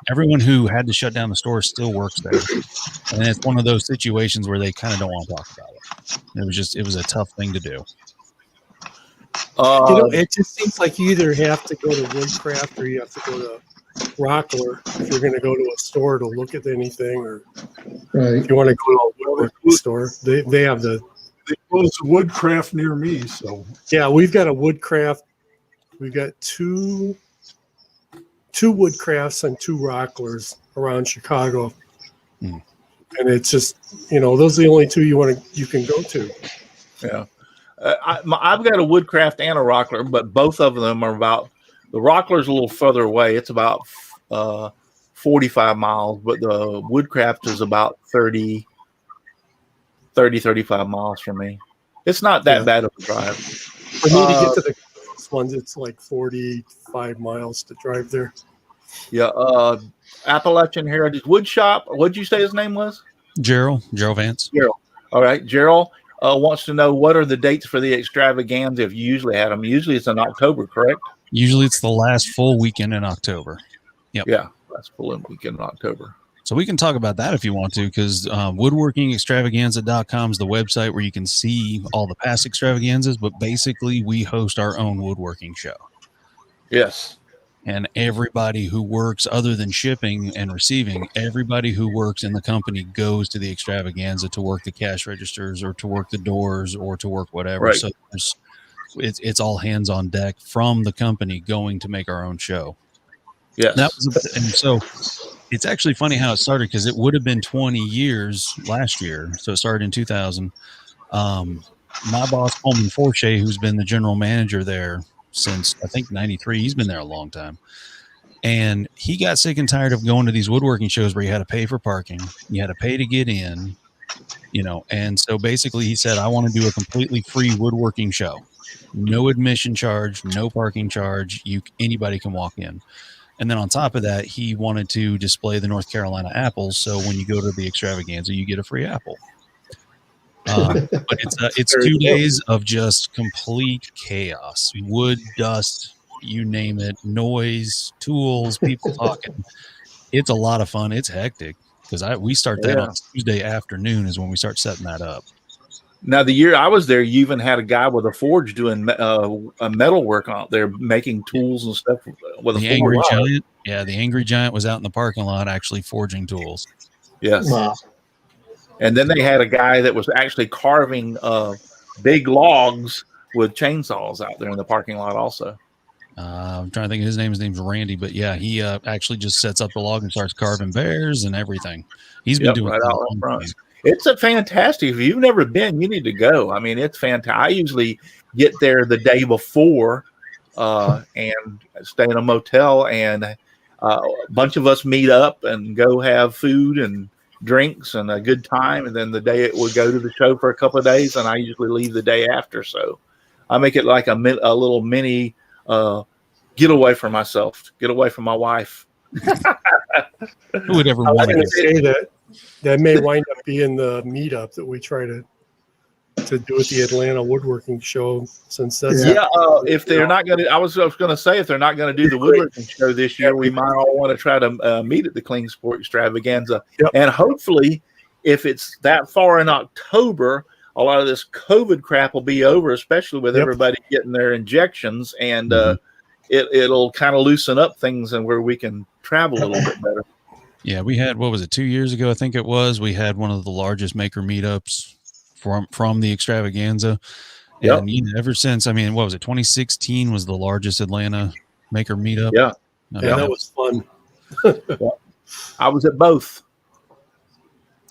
D: everyone who had to shut down the store still works there. And it's one of those situations where they kind of don't want to talk about it. It was a tough thing to do.
E: It just seems like you either have to go to Woodcraft or you have to go to Rockler if you're going to go to a store to look at anything, or if you want to go to a woodworking store, they have the.
C: They closed Woodcraft near me, so
E: yeah, we've got a Woodcraft. We've got two Woodcrafts and two Rocklers around Chicago, and it's just those are the only two you can go to.
A: Yeah, I've got a Woodcraft and a Rockler, but both of them are about. The Rockler's a little further away. It's about 45 miles, but the Woodcraft is about 35 miles from me. It's not that bad of a drive.
E: For me to get to the ones, it's like 45 miles to drive there.
A: Yeah. Appalachian Heritage Wood Shop. What'd you say his name was?
D: Gerald Vance.
A: Gerald. All right. Gerald wants to know, what are the dates for the extravaganza if you usually had them? Usually it's in October, correct?
D: Usually it's the last full weekend in October. Yep.
A: Yeah, last full weekend in October.
D: So we can talk about that if you want to, because woodworkingextravaganza.com is the website where you can see all the past extravaganzas, but basically we host our own woodworking show.
A: Yes.
D: And everybody who works, other than shipping and receiving, everybody who works in the company goes to the extravaganza to work the cash registers or to work the doors or to work whatever.
A: Right.
D: So it's all hands on deck from the company going to make our own show.
A: Yes.
D: And so it's actually funny how it started, because it would have been 20 years last year. So it started in 2000. My boss, Coleman Forche, who's been the general manager there since I think 93, he's been there a long time. And he got sick and tired of going to these woodworking shows where you had to pay for parking, you had to pay to get in, and so basically he said, I want to do a completely free woodworking show. No admission charge, no parking charge. Anybody can walk in. And then on top of that, he wanted to display the North Carolina apples. So when you go to the extravaganza, you get a free apple. But it's 2 days of just complete chaos. Wood, dust, you name it, noise, tools, people talking. It's a lot of fun. It's hectic, because we start that on Tuesday afternoon is when we start setting that up.
A: Now, the year I was there, you even had a guy with a forge doing metal work out there, making tools and stuff with
D: the Angry Giant. Yeah, the Angry Giant was out in the parking lot actually forging tools.
A: Yes.
B: Wow.
A: And then they had a guy that was actually carving big logs with chainsaws out there in the parking lot also.
D: I'm trying to think of his name. His name's Randy, but yeah, he actually just sets up the log and starts carving bears and everything. He's been doing
A: right out in front. It's a fantastic. If you've never been, you need to go. I mean, it's fantastic. I usually get there the day before and stay in a motel, and a bunch of us meet up and go have food and drinks and a good time. And then the day it would go to the show for a couple of days, and I usually leave the day after. So I make it like a little mini getaway for myself, get away from my wife.
D: Who would ever want to
E: say that may wind up being the meetup that we try to to do with the Atlanta Woodworking Show, since that's
A: if they're not going to, I was going to say, if they're not going to do the woodworking show this year, we might all want to try to meet at the Klingspor Extravaganza.
E: Yep.
A: And hopefully, if it's that far in October, a lot of this COVID crap will be over, especially with everybody getting their injections, and it'll kind of loosen up things and where we can travel a little bit better.
D: Yeah, we had, what was it, 2 years ago, I think it was, we had one of the largest maker meetups from the Extravaganza. And ever since, I mean, what was it, 2016 was the largest Atlanta maker meetup.
E: Yeah, that was fun.
A: I was at both.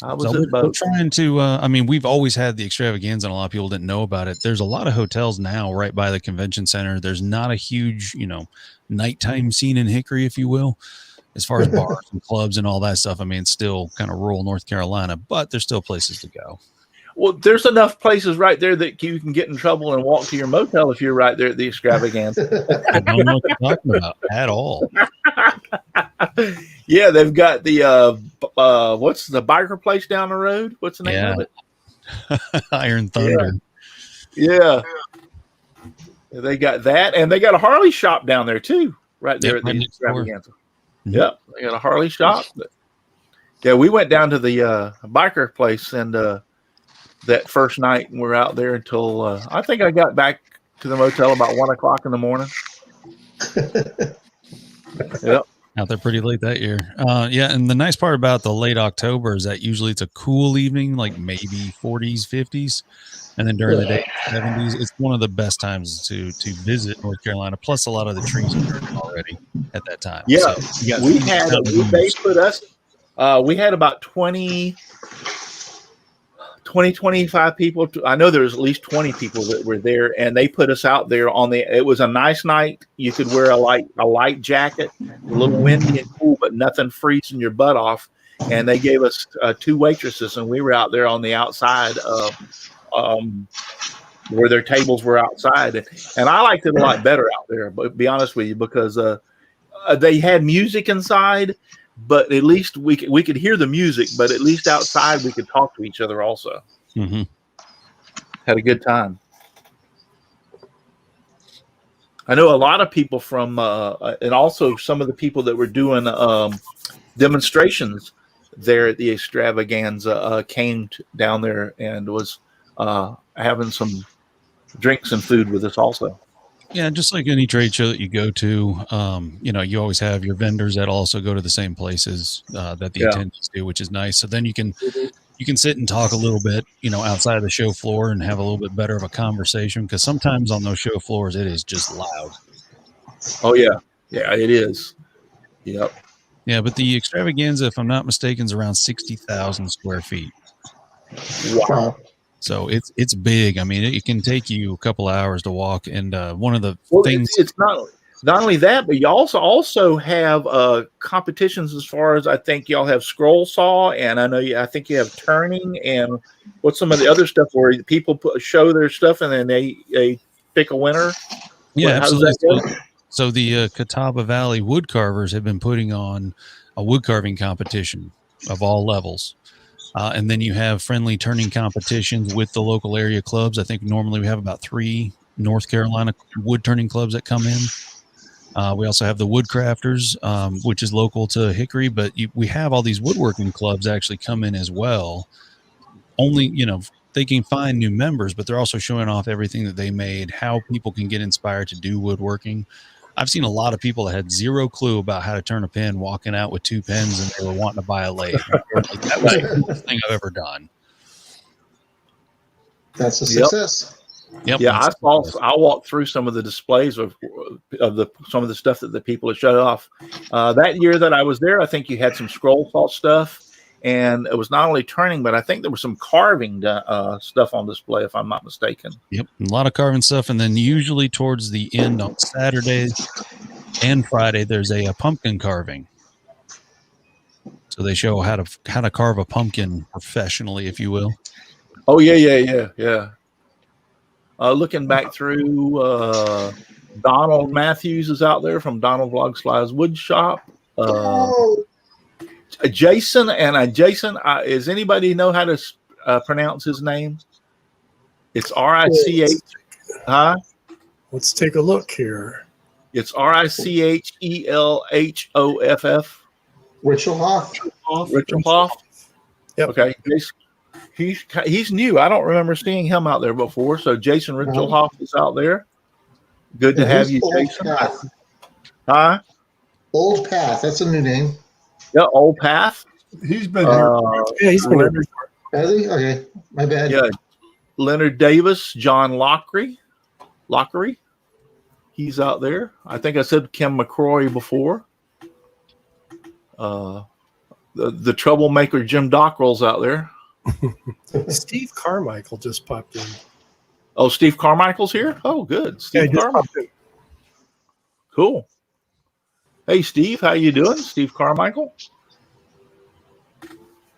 D: We're trying to, I mean, we've always had the Extravaganza, and a lot of people didn't know about it. There's a lot of hotels now right by the convention center. There's not a huge, nighttime scene in Hickory, if you will, as far as bars and clubs and all that stuff. I mean, it's still kind of rural North Carolina, but there's still places to go.
A: Well, there's enough places right there that you can get in trouble and walk to your motel if you're right there at the Extravaganza.
D: I don't know what you're talking about at all.
A: Yeah, they've got the what's the biker place down the road? What's the name of it?
D: Iron Thunder.
A: Yeah. They got that, and they got a Harley shop down there too, right there at the Extravaganza. Yep, they got a Harley shop. Yeah, we went down to the biker place, and that first night, and we're out there until I think I got back to the motel about 1 o'clock in the morning. Yep.
D: Out there pretty late that year. Yeah, and the nice part about the late October is that usually it's a cool evening, like maybe 40s, 50s. And then during the day, 70s, it's one of the best times to visit North Carolina. Plus, a lot of the trees are already at that time.
A: Yeah,
D: so
A: they put us, we had about 20, 25 people. I know there was at least 20 people that were there, and they put us out there it was a nice night. You could wear a light jacket, a little windy and cool, but nothing freezing your butt off. And they gave us 2 waitresses, and we were out there on the outside where their tables were outside. And I liked it a lot better out there, but be honest with you, because they had music inside, but at least we could hear the music, but at least outside we could talk to each other also.
D: Mm-hmm.
A: Had a good time. I know a lot of people from, and also some of the people that were doing demonstrations there at the Extravaganza came down there and was having some drinks and food with us also.
D: Yeah, just like any trade show that you go to, you always have your vendors that also go to the same places that the attendees do, which is nice. So then you can sit and talk a little bit, outside of the show floor and have a little bit better of a conversation, because sometimes on those show floors it is just loud.
A: Oh yeah, it is. Yep.
D: Yeah, but the Extravaganza, if I'm not mistaken, is around 60,000 square feet.
A: Wow.
D: So it's big. I mean, it can take you a couple hours to walk. And one of the things,
A: it's not only that, but you also have competitions as far as, I think y'all have scroll saw, and I think you have turning, and what's some of the other stuff where people show their stuff and then they pick a winner.
D: Yeah, absolutely. So the Catawba Valley wood carvers have been putting on a wood carving competition of all levels. And then you have friendly turning competitions with the local area clubs. I think normally we have about 3 North Carolina wood turning clubs that come in. We also have the Woodcrafters, which is local to Hickory, but we have all these woodworking clubs actually come in as well. Only, they can find new members, but they're also showing off everything that they made, how people can get inspired to do woodworking. I've seen a lot of people that had zero clue about how to turn a pen, walking out with 2 pens, and they were wanting to buy a lathe. Like, that was the coolest thing I've ever done.
B: That's a success.
D: Yep.
A: Yeah, I walked through some of the displays of some of the stuff that the people had showed off. That year that I was there, I think you had some scroll saw stuff, and it was not only turning, but I think there was some carving stuff on display, if I'm not mistaken.
D: Yep, a lot of carving stuff, and then usually towards the end on Saturday and Friday, there's a pumpkin carving. So they show how to carve a pumpkin professionally, if you will.
A: Oh yeah. Looking back through, Donald Matthews is out there from Donald Vlogsly's Wood Shop. Jason, does anybody know how to pronounce his name? It's RICH. Huh?
E: Let's take a look here.
A: It's RICHELHOFF.
B: Richelhoff.
A: Richelhoff.
E: Yep.
A: Okay. He's new. I don't remember seeing him out there before. So Jason Richelhoff is out there. Good to have you, Jason. Huh?
B: Old Path. That's a new name.
A: Yeah, Old Path.
C: He's been here.
E: Yeah, he's been here before.
B: Has he? Okay. My bad.
A: Yeah. Leonard Davis, John Lockery. He's out there. I think I said Kim McCrory before. The troublemaker Jim Dockrell's out there.
E: Steve Carmichael just popped in.
A: Oh, Steve Carmichael's here? Oh, good. Steve
E: just
A: Carmichael.
E: popped in.
A: Cool. Hey, Steve, how you doing? Steve Carmichael.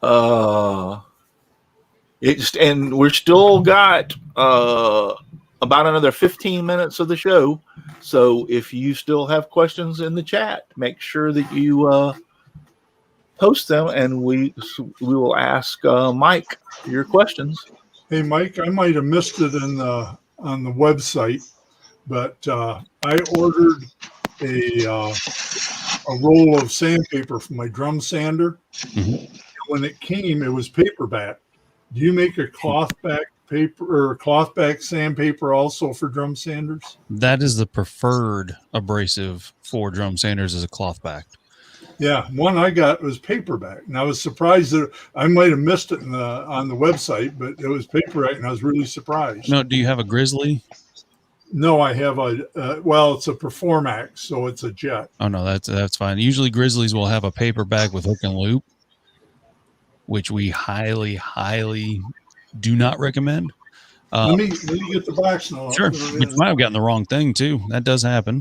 A: And we're still got about another 15 minutes of the show. So if you still have questions in the chat, make sure that you post them, and we will ask Mike your questions.
C: Hey, Mike, I might have missed it on the website, but I ordered a roll of sandpaper for my drum sander.
D: Mm-hmm.
C: When it came, it was paperback. Do you make a cloth back paper or cloth back sandpaper also for drum sanders?
D: That is the preferred abrasive for drum sanders, is a cloth back.
C: Yeah, one I got was paperback, and I was surprised that I might have missed it on the website, but it was paperback, and I was really surprised.
D: No, do you have a Grizzly?
C: No, I have it's a Performax, so it's a jet.
D: Oh no, that's fine. Usually Grizzlies will have a paperback with hook and loop, which we highly do not recommend.
C: Let me get the box now.
D: Sure, but you might have gotten the wrong thing too. That does happen.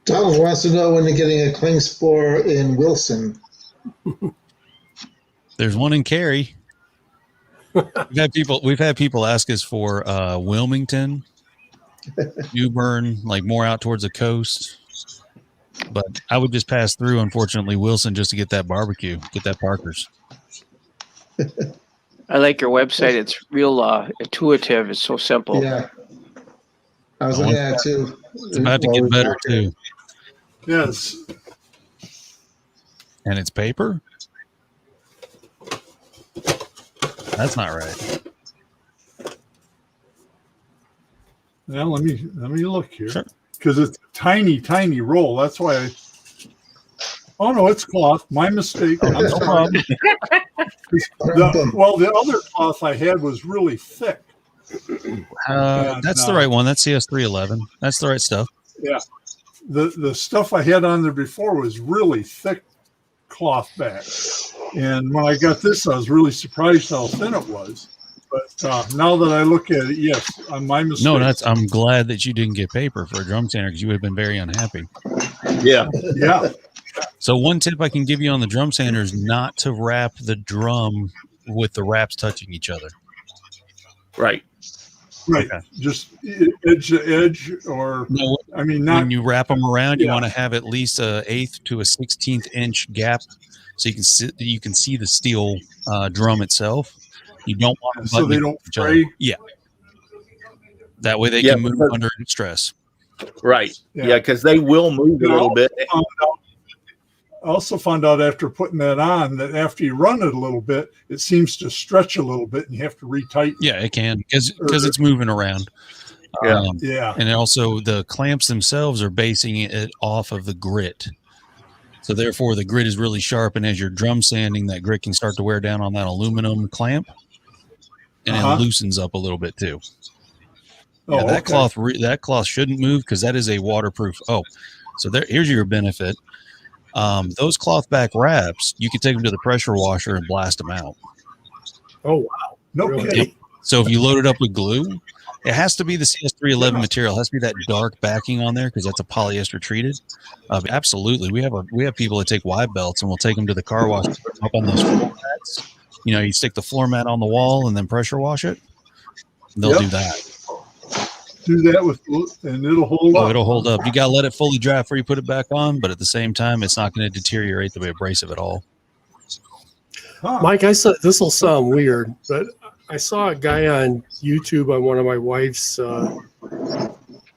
B: Donald wants to know when they're getting a Klingspor in Wilson.
D: There's one in Cary. We've had people ask us for Wilmington, New Bern, like more out towards the coast. But I would just pass through, unfortunately, Wilson just to get that barbecue, get that Parker's.
F: I like your website. It's real intuitive. It's so simple.
B: Yeah. I was looking at it too.
D: It's about to get better too.
C: Yes.
D: And it's paper? That's not right.
C: Now let me look here.
D: Sure.
C: Because it's a tiny roll. That's why oh no, it's cloth. My mistake. I'm sorry. The other cloth I had was really thick.
D: That's the right one. That's CS311. That's the right stuff.
C: Yeah. The stuff I had on there before was really thick cloth back. And when I got this, I was really surprised how thin it was. But now that I look at it, yes, my mistake.
D: No, I'm glad that you didn't get paper for a drum sander because you would have been very unhappy.
A: Yeah.
C: Yeah.
D: So one tip I can give you on the drum sander is not to wrap the drum with the wraps touching each other.
A: Right.
C: Right.
D: Okay.
C: Just edge to edge, or
D: No,
C: I mean, not
D: when you wrap them around, you
C: Yeah.
D: want to have at least an 1/8 to a 1/16 inch gap, so you can see the steel drum itself. You don't want them
C: so they
D: buttoning
C: don't
D: each other.
C: fray.
D: Yeah. That way they
A: Yeah,
D: can move
A: because-
D: under stress.
A: Right.
C: Yeah.
A: Yeah, because they will move a little bit.
C: I also found out after putting that on that after you run it a little bit, it seems to stretch a little bit, and you have to retighten.
D: Yeah, it can because it's moving around.
A: Yeah.
C: Yeah.
D: And also the clamps themselves are basing it off of the grit. So therefore the grit is really sharp, and as you're drum sanding, that grit can start to wear down on that aluminum clamp, and it loosens up a little bit too. Yeah,
C: Oh,
D: that cloth shouldn't move because that is a waterproof. Oh, so here's your benefit. Those cloth back wraps, you can take them to the pressure washer and blast them out.
E: Oh, wow.
C: No
E: Really?
C: kidding.
D: So if you load it up with glue, it has to be the CS311 material. It has to be that dark backing on there because that's a polyester treated. Absolutely. We have people that take Y belts and we'll take them to the car wash, put them up on those floor mats. You know, you stick the floor mat on the wall and then pressure wash it. They'll do that.
C: Do that and it'll hold up.
D: Oh, it'll hold up. You got to let it fully dry before you put it back on, but at the same time, it's not going to deteriorate the abrasive at all.
C: Huh.
E: Mike, I saw this will sound weird, but I saw a guy on YouTube on one of my wife's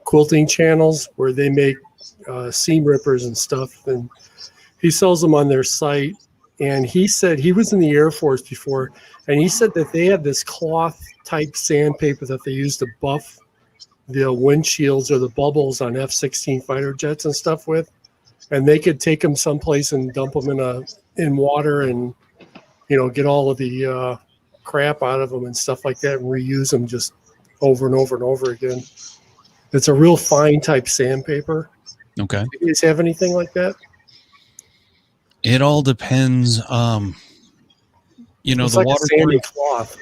E: quilting channels where they make seam rippers and stuff, and he sells them on their site. And he said he was in the Air Force before, and he said that they had this cloth type sandpaper that they use to buff the windshields or the bubbles on F-16 fighter jets and stuff with, and they could take them someplace and dump them in water and get all of the crap out of them and stuff like that and reuse them just over and over and over again. It's a real fine type sandpaper.
D: Okay.
E: Do you guys have anything like that?
D: It all depends.
E: It's
D: the
E: like a sandy
D: waterproof
E: cloth.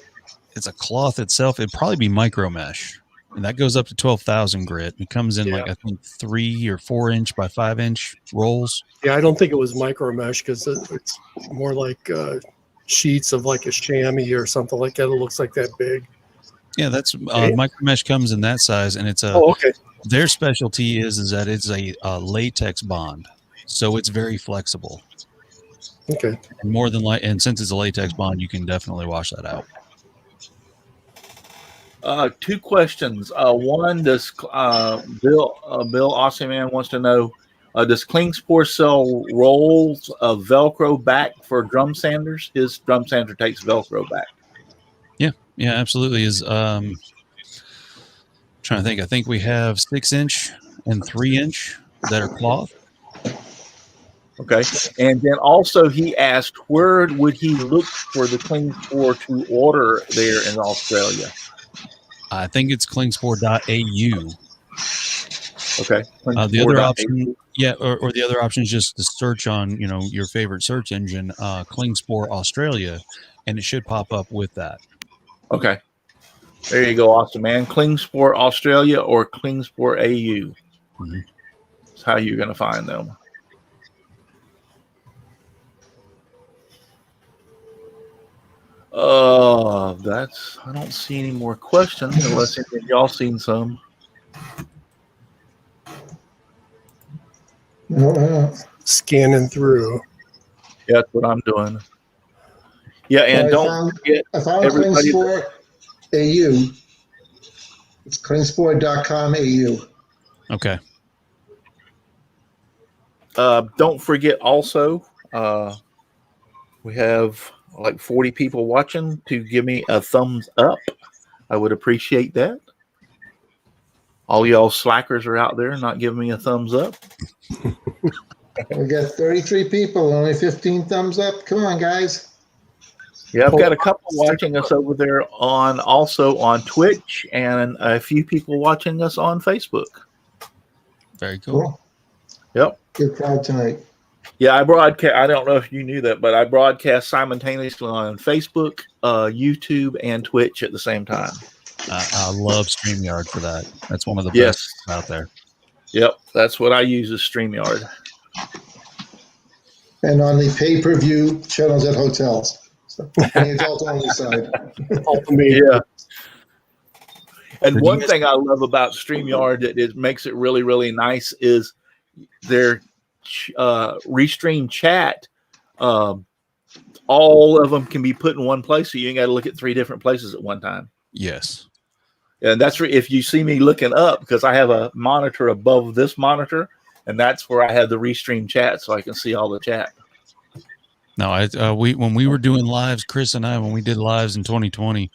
D: It's a cloth itself. It'd probably be micro mesh, and that goes up to 12,000 grit. It comes in like I think 3 or 4 inch by 5 inch rolls.
E: Yeah, I don't think it was micro mesh because it's more like sheets of like a chamois or something like that. It looks like that big.
D: Yeah, that's micro mesh comes in that size, and it's a.
E: Oh, okay.
D: Their specialty is that it's a latex bond, so it's very flexible.
E: Okay.
D: And and since it's a latex bond, you can definitely wash that out.
A: 2 questions. One, does Bill Awesome Man wants to know, does Klingspor sell rolls of Velcro back for drum sanders? His drum sander takes Velcro back.
D: Yeah, absolutely. Trying to think. I think we have 6 inch and 3 inch that are cloth.
A: Okay. And then also he asked, where would he look for the Klingspor to order there in Australia?
D: I think it's klingspor.au.
A: Okay.
D: The other option, or the other option is just to search on, your favorite search engine, Klingspor Australia, and it should pop up with that.
A: Okay. There you go, awesome man. Klingspor Australia or Klingspor AU.
D: Mm-hmm.
A: That's how you're going to find them. I don't see any more questions unless any of y'all seen some.
E: Scanning through.
A: Yeah, that's what I'm doing. Yeah, and don't forget everybody.
B: Klingspor AU. It's klingspor.com AU.
D: Okay.
A: Don't forget also, we have like 40 people watching to give me a thumbs up. I would appreciate that. All y'all slackers are out there not giving me a thumbs up.
B: We got 33 people, only 15 thumbs up. Come on, guys.
A: Yeah, I've got a couple watching us over there also on Twitch and a few people watching us on Facebook.
D: Very cool.
A: Yep.
B: Good crowd tonight.
A: Yeah, I broadcast. I don't know if you knew that, but I broadcast simultaneously on Facebook, YouTube, and Twitch at the same time.
D: I love StreamYard for that. That's one of the best out there.
A: Yep, that's what I use is StreamYard.
B: And on the pay-per-view channels at hotels. So, the adult-only side.
A: Yeah. And one thing I love about StreamYard that it makes it really, really nice is their restream chat. All of them can be put in one place, so you ain't got to look at 3 different places at one time.
D: Yes.
A: And that's if you see me looking up, because I have a monitor above this monitor, and that's where I have the restream chat, so I can see all the chat.
D: No, when we were doing lives, Chris and I, when we did lives in 2020,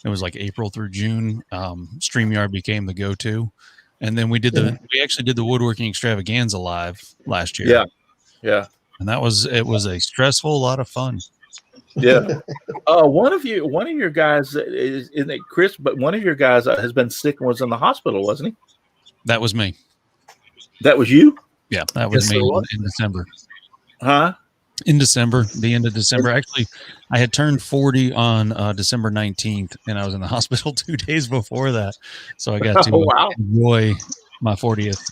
D: it was like April through June. StreamYard became the go-to, and then we actually did the Woodworking Extravaganza live last year.
A: Yeah,
D: and it was a stressful lot of fun.
A: Yeah. One of your guys isn't it Chris? But one of your guys has been sick and was in the hospital, wasn't he?
D: That was me.
A: That was you?
D: Yeah, that was me in December.
A: Huh?
D: In December, the end of December. Actually, I had turned 40 on December 19th, and I was in the hospital 2 days before that. So I got to enjoy my 40th.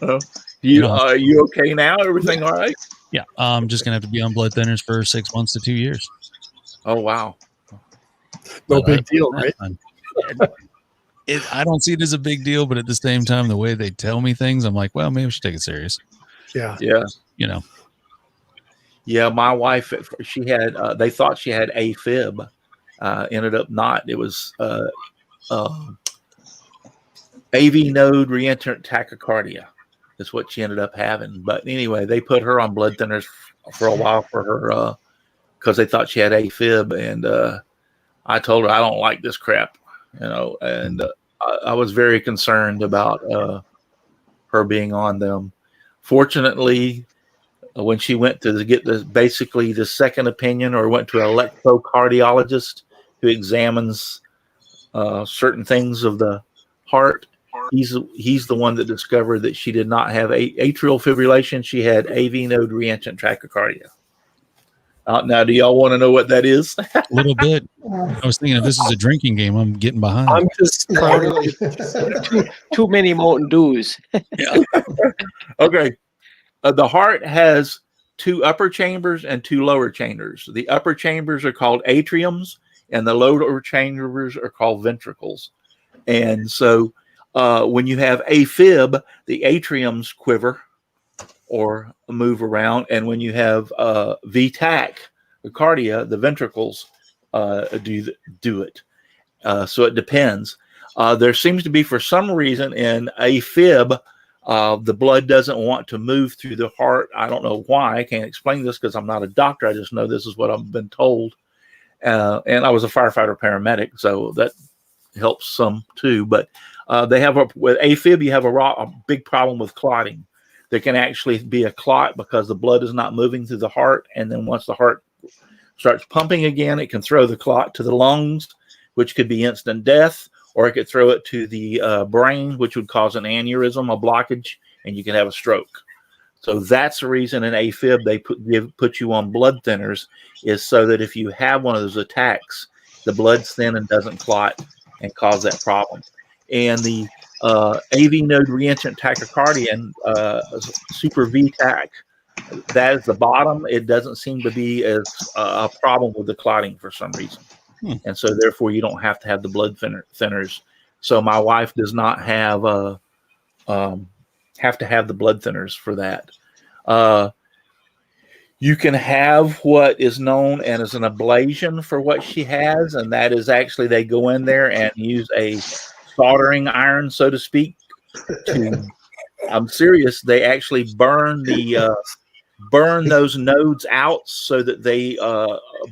A: Are you okay now? Everything all right?
D: Yeah, I'm just going to have to be on blood thinners for 6 months to 2 years.
A: Oh, wow.
E: No big deal, right?
D: I don't see it as a big deal, but at the same time, the way they tell me things, I'm like, well, maybe we should take it serious.
E: Yeah.
A: Yeah. Yeah, my wife, she had, they thought she had AFib. Ended up not. It was AV node reentrant tachycardia is what she ended up having. But anyway, they put her on blood thinners for a while for her because they thought she had AFib. And I told her, I don't like this crap, and I was very concerned about her being on them. Fortunately, when she went to get basically the second opinion, or went to an electrocardiologist who examines certain things of the heart, he's the one that discovered that she did not have atrial fibrillation. She had AV node reentrant tachycardia. Now, do y'all want to know what that is?
D: A little bit. I was thinking if this is a drinking game, I'm getting behind.
E: I'm just proud of
B: Really.
F: Too many Mountain Dews.
A: Okay. The heart has two upper chambers and two lower chambers. The upper chambers are called atriums, and the lower chambers are called ventricles. And so when you have AFib, the atriums quiver or move around. And when you have V-tach, cardia, the ventricles do it. So it depends. There seems to be, for some reason, in AFib, the blood doesn't want to move through the heart. I don't know why. I can't explain this because I'm not a doctor. I just know this is what I've been told. And I was a firefighter paramedic, so that helps some too. But they have with AFib, you have a big problem with clotting. There can actually be a clot because the blood is not moving through the heart. And then once the heart starts pumping again, it can throw the clot to the lungs, which could be instant death, or it could throw it to the brain, which would cause an aneurysm, a blockage, and you can have a stroke. So that's the reason in AFib they put you on blood thinners, is so that if you have one of those attacks, the blood's thin and doesn't clot and cause that problem. And the AV node reentrant tachycardia and super V-tach, that is the bottom. It doesn't seem to be as a problem with the clotting for some reason. And so therefore you don't have to have the blood thinners. So my wife does not have to have the blood thinners for that. You can have what is known as an ablation for what she has, and that is actually they go in there and use a soldering iron, so to speak, I'm serious, they actually burn those nodes out so that they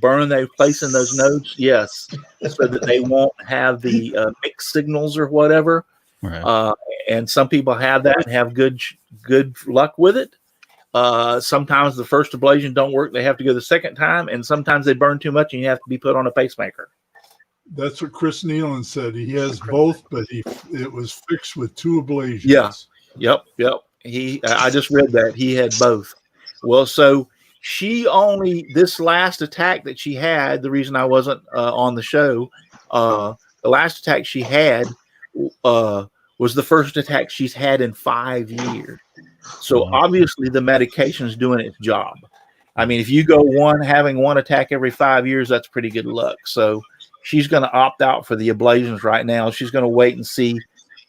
A: burn their place in those nodes, yes, so that they won't have the mixed signals or whatever.
D: Right.
A: And some people have that and have good luck with it. Sometimes the first ablation don't work. They have to go the second time, and sometimes they burn too much and you have to be put on a pacemaker.
C: That's what Chris Nealon said. He has both, but it was fixed with 2 ablations.
A: Yeah. Yep. I just read that he had both. Well, so this last attack that she had, the reason I wasn't on the show, the last attack she had was the first attack she's had in 5 years. So obviously the medication is doing its job. I mean, if you go having one attack every 5 years, that's pretty good luck. So she's going to opt out for the ablations right now. She's going to wait and see.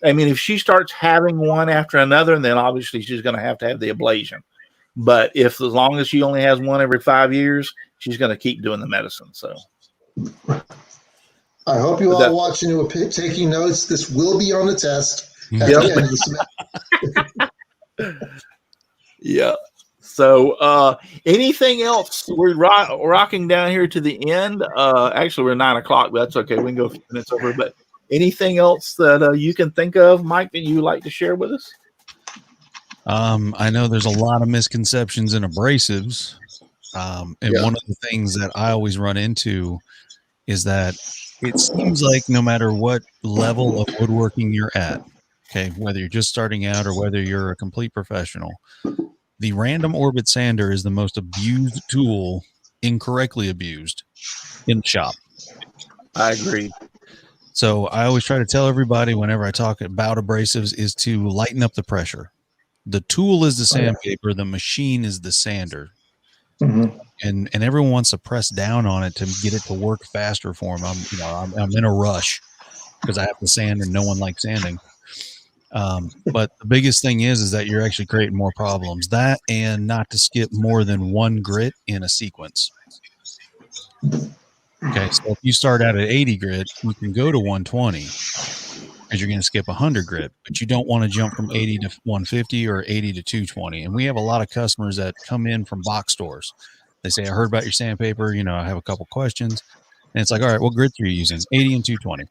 A: I mean, if she starts having one after another, then obviously she's going to have the ablation. But as long as she only has one every 5 years, she's going to keep doing the medicine. So
B: I hope you all watching who are taking notes. This will be on the test at the end of the semester.
A: Yeah. So anything else? We're rocking down here to the end. Actually, we're 9 o'clock, but that's okay. We can go a few minutes over. But anything else that you can think of, Mike, that you would like to share with us?
D: I know there's a lot of misconceptions in abrasives. And one of the things that I always run into is that it seems like no matter what level of woodworking you're at, okay, whether you're just starting out or whether you're a complete professional, the random orbit sander is the most abused tool, incorrectly abused, in the shop.
A: I agree.
D: So I always try to tell everybody whenever I talk about abrasives is to lighten up the pressure. The tool is the sandpaper. The machine is the sander.
B: Mm-hmm.
D: And everyone wants to press down on it to get it to work faster for them. I'm in a rush because I have to sand and no one likes sanding. But the biggest thing is that you're actually creating more problems. That and not to skip more than one grit in a sequence. Okay, so if you start out at 80 grit, you can go to 120 because you're going to skip 100 grit, but you don't want to jump from 80 to 150 or 80 to 220. And we have a lot of customers that come in from box stores. They say, I heard about your sandpaper. You know, I have a couple questions. And it's like, all right, what grits are you using? 80 and 220.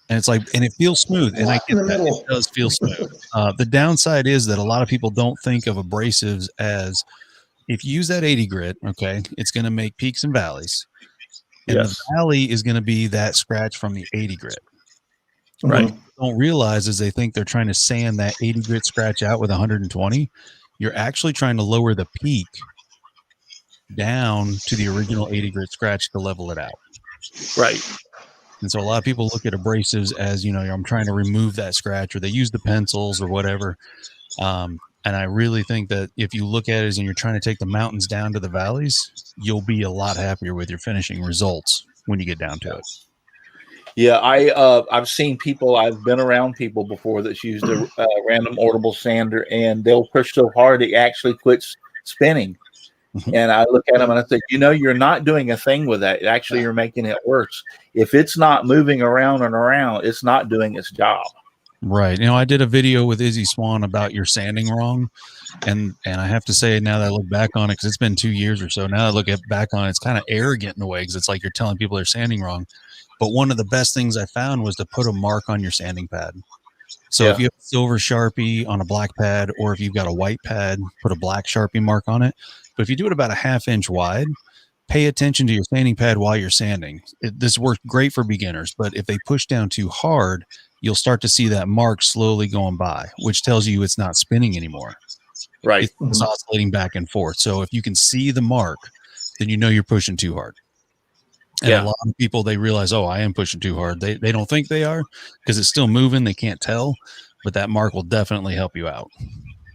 D: And it's like, and it feels smooth. And I get that. It does feel smooth. The downside is that a lot of people don't think of abrasives as, if you use that 80 grit, okay, it's going to make peaks and valleys. And the valley is going to be that scratch from the 80 grit.
A: Right.
D: What people don't realize is they think they're trying to sand that 80 grit scratch out with 120. You're actually trying to lower the peak down to the original 80 grit scratch to level it out.
A: Right.
D: And so a lot of people look at abrasives as, you know, I'm trying to remove that scratch, or they use the pencils or whatever. And I really think that if you look at it and you're trying to take the mountains down to the valleys, you'll be a lot happier with your finishing results when you get down to it.
A: Yeah, I've seen people. I've been around people before that's used a random orbital sander, and they'll push so hard it actually quits spinning. And I look at them and I say, you know, you're not doing a thing with that. Actually, you're making it worse. If it's not moving around and around, it's not doing its job.
D: Right. You know, I did a video with Izzy Swan about your sanding wrong. And I have to say, now that I look back on it, because it's been 2 years or so, now that I look back on it, it's kind of arrogant in a way, because it's like you're telling people they're sanding wrong. But one of the best things I found was to put a mark on your sanding pad. So if you have a silver Sharpie on a black pad, or if you've got a white pad, put a black Sharpie mark on it. But if you do it about a 1/2 inch wide, pay attention to your sanding pad while you're sanding. This works great for beginners, but if they push down too hard, you'll start to see that mark slowly going by, which tells you it's not spinning anymore.
A: Right.
D: It's oscillating back and forth. So if you can see the mark, then you know you're pushing too hard. And a lot of people, they realize, oh, I am pushing too hard. They don't think they are because it's still moving. They can't tell, but that mark will definitely help you out.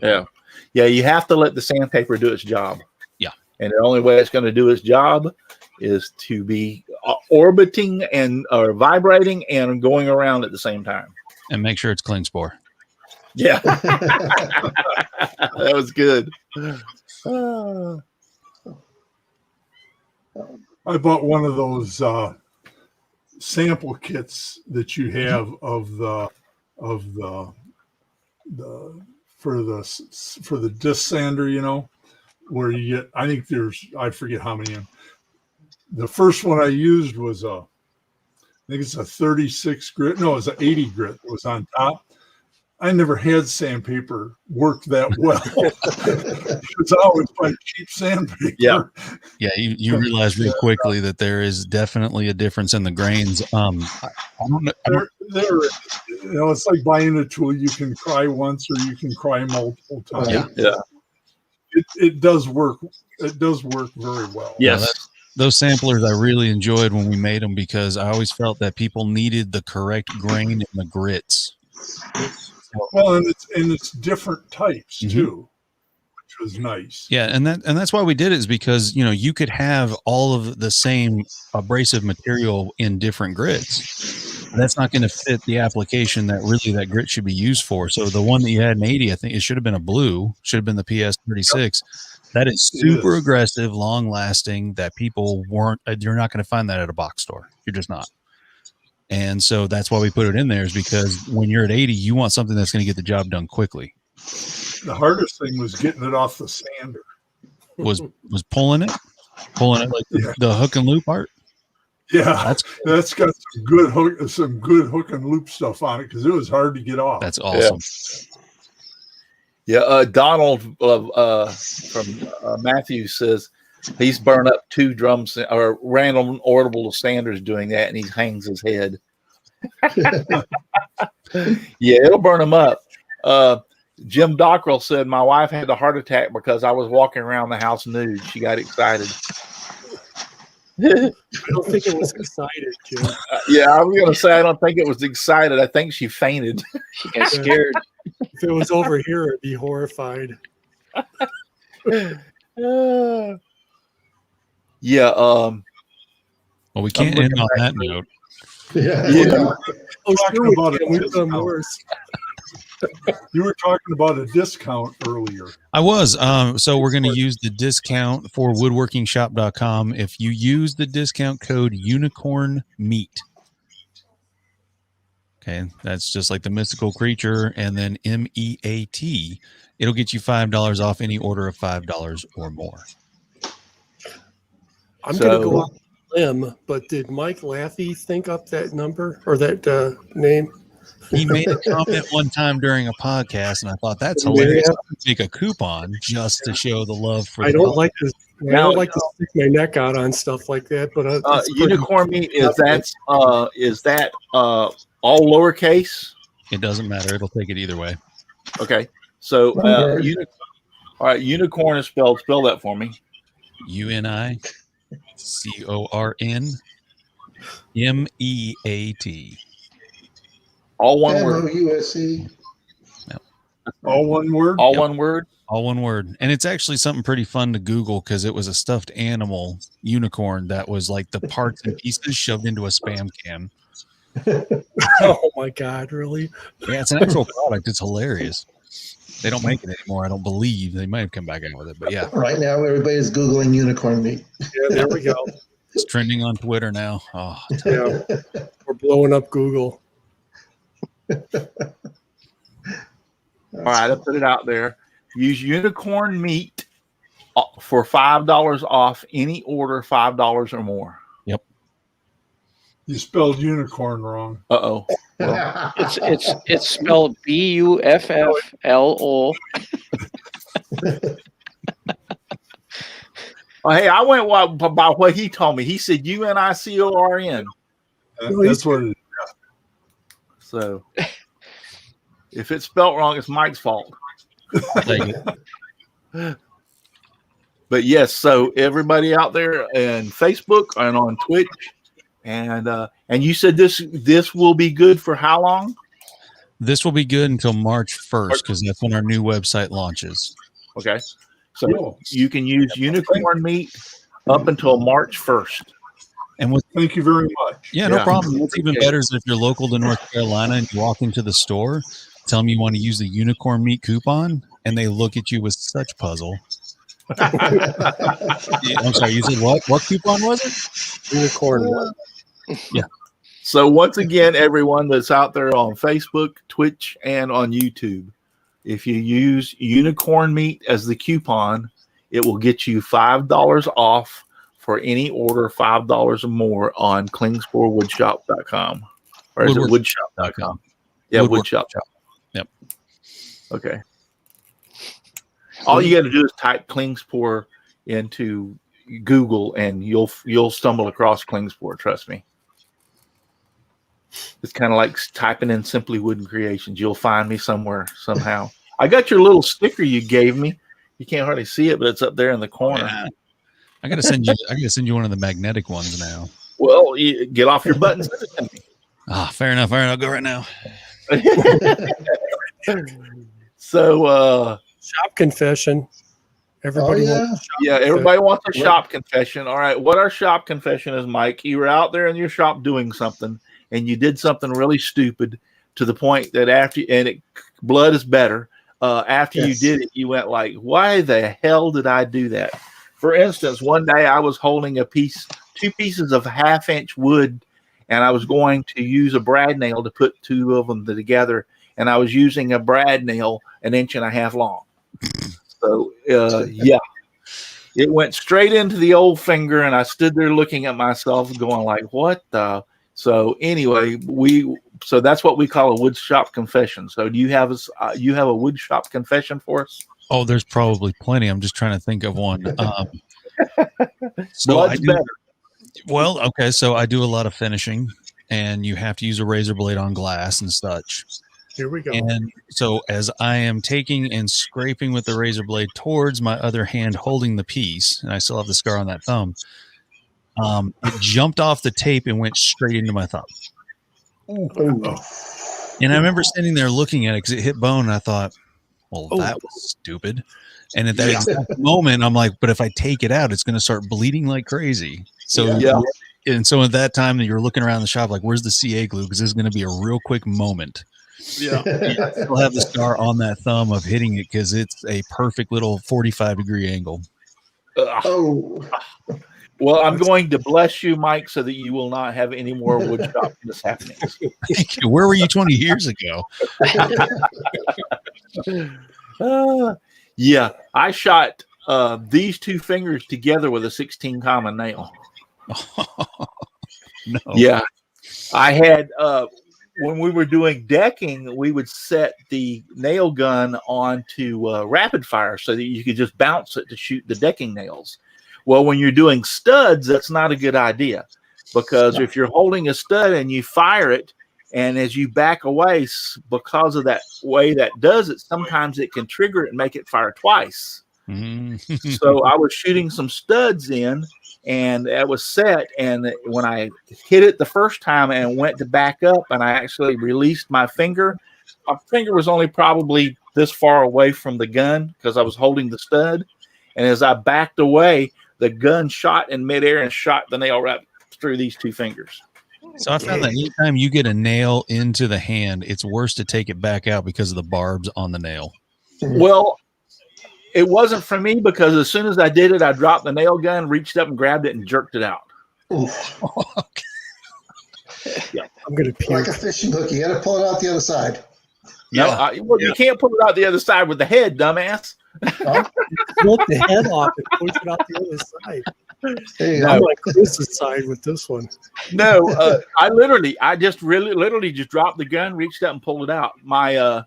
A: Yeah. Yeah. You have to let the sandpaper do its job.
D: Yeah.
A: And the only way it's going to do its job is to be orbiting and or vibrating and going around at the same time.
D: And make sure it's Klingspor.
A: Yeah. That was good.
C: I bought one of those sample kits that you have of the for the disc sander, you know, where you get, I think I forget how many. The first one I used was I think it's a 36 grit. No, it's an 80 grit. It was on top. I never had sandpaper work that well. It's always like cheap sandpaper.
A: Yeah.
D: Yeah, you realize real quickly that there is definitely a difference in the grains. I don't know.
C: You know, it's like buying a tool. You can cry once or you can cry multiple times.
A: Yeah.
C: It does work. It does work very well.
A: Yes.
D: Yeah, those samplers I really enjoyed when we made them, because I always felt that people needed the correct grain in the grits.
C: Well, and it's different types too, which was nice.
D: Yeah, and that's why we did it, is because, you know, you could have all of the same abrasive material in different grits. That's not going to fit the application that really that grit should be used for. So the one that you had in 80, I think it should have been a blue, should have been the PS36. That is super aggressive, long lasting, that people weren't, you're not going to find that at a box store. You're just not. And so that's why we put it in there, is because when you're at 80, you want something that's going to get the job done quickly.
C: The hardest thing was getting it off the sander.
D: Was pulling it like the hook and loop part.
C: Yeah, that's got some good hook and loop stuff on it, because it was hard to get off.
D: That's awesome.
A: Yeah. Donald from Matthews says he's burned up 2 drums or random orbital sanders doing that, and he hangs his head. Yeah, it'll burn him up. Jim Dockrell said, my wife had a heart attack because I was walking around the house nude. She got excited.
E: I don't think it was excited, Jim.
A: Yeah, I was going to say, I don't think it was excited. I think she fainted.
F: She got scared.
E: If it was over here, I'd be horrified.
A: Yeah.
D: Well, we can't end on that note.
B: Yeah.
A: Yeah.
E: Oh,
C: Talking
E: sure we
C: about
E: can.
C: a
E: We've done
C: discount.
E: worse.
C: You were talking about a discount earlier.
D: I was. So we're going to use the discount for woodworkingshop.com. If you use the discount code unicorn meat, okay, that's just like the mystical creature, and then MEAT, it'll get you $5 off any order of $5 or more.
E: I'm going to go on a limb, but did Mike Laffey think up that number or that name?
D: He made a comment one time during a podcast, and I thought that's hilarious.
E: Yeah.
D: I would take a coupon just to show the love for.
E: I
D: the
E: don't like to. I
A: Now,
E: don't like to stick my neck out on stuff like that, but it's pretty-
A: unicorn meat is that all lowercase?
D: It doesn't matter. It'll take it either way.
A: Okay, so
B: All
A: right, unicorn is spelled. Spell that for me.
D: UNICORNMEAT.
A: All one word.
B: MOUSE.
C: All one word?
A: All one word.
D: All one word. And it's actually something pretty fun to Google because it was a stuffed animal unicorn that was like the parts and pieces shoved into a Spam can.
E: Oh my God! Really?
D: Yeah, it's an actual product. It's hilarious. They don't make it anymore. I don't believe they might have come back out with it, but yeah,
B: Right now, everybody's Googling unicorn meat.
E: Yeah, there we go.
D: it's trending on Twitter now. Oh,
E: Yeah, we're blowing up Google.
A: All right, I put it out there. Use unicorn meat for $5 off any order $5 or more.
C: You spelled unicorn wrong.
A: Uh-oh.
F: It's spelled BUFFLO.
A: Oh, hey, I went by what he told me. He said UNICORN.
C: That's what it is.
A: So if it's spelled wrong, it's Mike's fault.
D: take it.
A: But yes, so everybody out there on Facebook and on Twitch, and you said this will be good for how long?
D: This will be good until March 1st because that's when our new website launches.
A: Okay, so
C: Cool.
A: you can use unicorn meat up until March 1st.
D: And with
C: Thank you very much.
D: no
A: Yeah.
D: problem. What's even
A: Okay.
D: better is if you're local to North Carolina and you walk into the store, tell them you want to use the unicorn meat coupon, and they look at you with such puzzle. I'm sorry, you said what? What coupon was it?
E: Unicorn.
A: So once again, everyone that's out there on Facebook, Twitch, and on YouTube, if you use unicorn meat as the coupon, it will get you $5 off for any order $5 or more on klingsporwoodshop.com. Or is it woodshop.com? Yeah, woodshop.
D: Yep.
A: Okay. All you got to do is type Klingspor into Google and you'll stumble across Klingspor, trust me. It's kind of like typing in Simply Wooden Creations. You'll find me somewhere, somehow. I got your little sticker you gave me. You can't hardly see it, but it's up there in the corner.
D: Yeah. I gotta send you one of the magnetic ones now.
A: Well, you get off your buttons.
D: Fair enough. All right, I'll go right now.
A: So,
E: Shop confession. Everybody wants
A: everybody wants a shop confession. All right, what our shop confession is, Mike, you were out there in your shop doing something, and you did something really stupid to the point that blood is better. After you did it, you went like, why the hell did I do that? For instance, one day I was holding two pieces of 1/2-inch wood, and I was going to use a brad nail to put two of them together, and I was using a brad nail 1.5 inches long. So, it went straight into the old finger, and I stood there looking at myself going like, what the? So anyway, so that's what we call a wood shop confession. So do you have a wood shop confession for us?
D: Oh, there's probably plenty. I'm just trying to think of one.
A: Blood's better.
D: Well, okay, so I do a lot of finishing, and you have to use a razor blade on glass and such.
E: Here we go.
D: And so as I am taking and scraping with the razor blade towards my other hand holding the piece, and I still have the scar on that thumb, it jumped off the tape and went straight into my thumb. And I remember standing there looking at it because it hit bone, and I thought, well, that was stupid. And at that exact moment, I'm like, but if I take it out, it's going to start bleeding like crazy. So And so at that time, you're looking around the shop like, "Where's the CA glue?" Because this is going to be a real quick moment.
A: Yeah.
D: I still have the scar on that thumb of hitting it because it's a perfect little 45-degree angle.
B: Oh,
A: Well, I'm going to bless you, Mike, so that you will not have any more woodshop mishappenings.
D: Thank you. Where were you 20 years ago?
A: Yeah, I shot these two fingers together with a 16 common nail.
D: No.
A: Yeah, I had when we were doing decking, we would set the nail gun onto rapid fire so that you could just bounce it to shoot the decking nails. Well, when you're doing studs, that's not a good idea, because if you're holding a stud and you fire it, and as you back away, because of that way that does it, sometimes it can trigger it and make it fire twice. So I was shooting some studs in, and it was set. And when I hit it the first time and went to back up, and I actually released my finger was only probably this far away from the gun because I was holding the stud. And as I backed away, the gun shot in midair and shot the nail right through these two fingers.
D: So I found that anytime you get a nail into the hand, it's worse to take it back out because of the barbs on the nail.
A: Well, it wasn't for me, because as soon as I did it, I dropped the nail gun, reached up and grabbed it and jerked it out.
D: Okay.
A: Yeah.
E: I'm going to puke.
B: like a fishing hook. You got to pull it out the other side.
A: No, you can't pull it out the other side with the head, dumbass.
E: Flip the head off and push it out the other side.
B: There you
E: I'm
B: go.
E: like Chris's side with this one.
A: No, I just literally just dropped the gun, reached up and pulled it out. My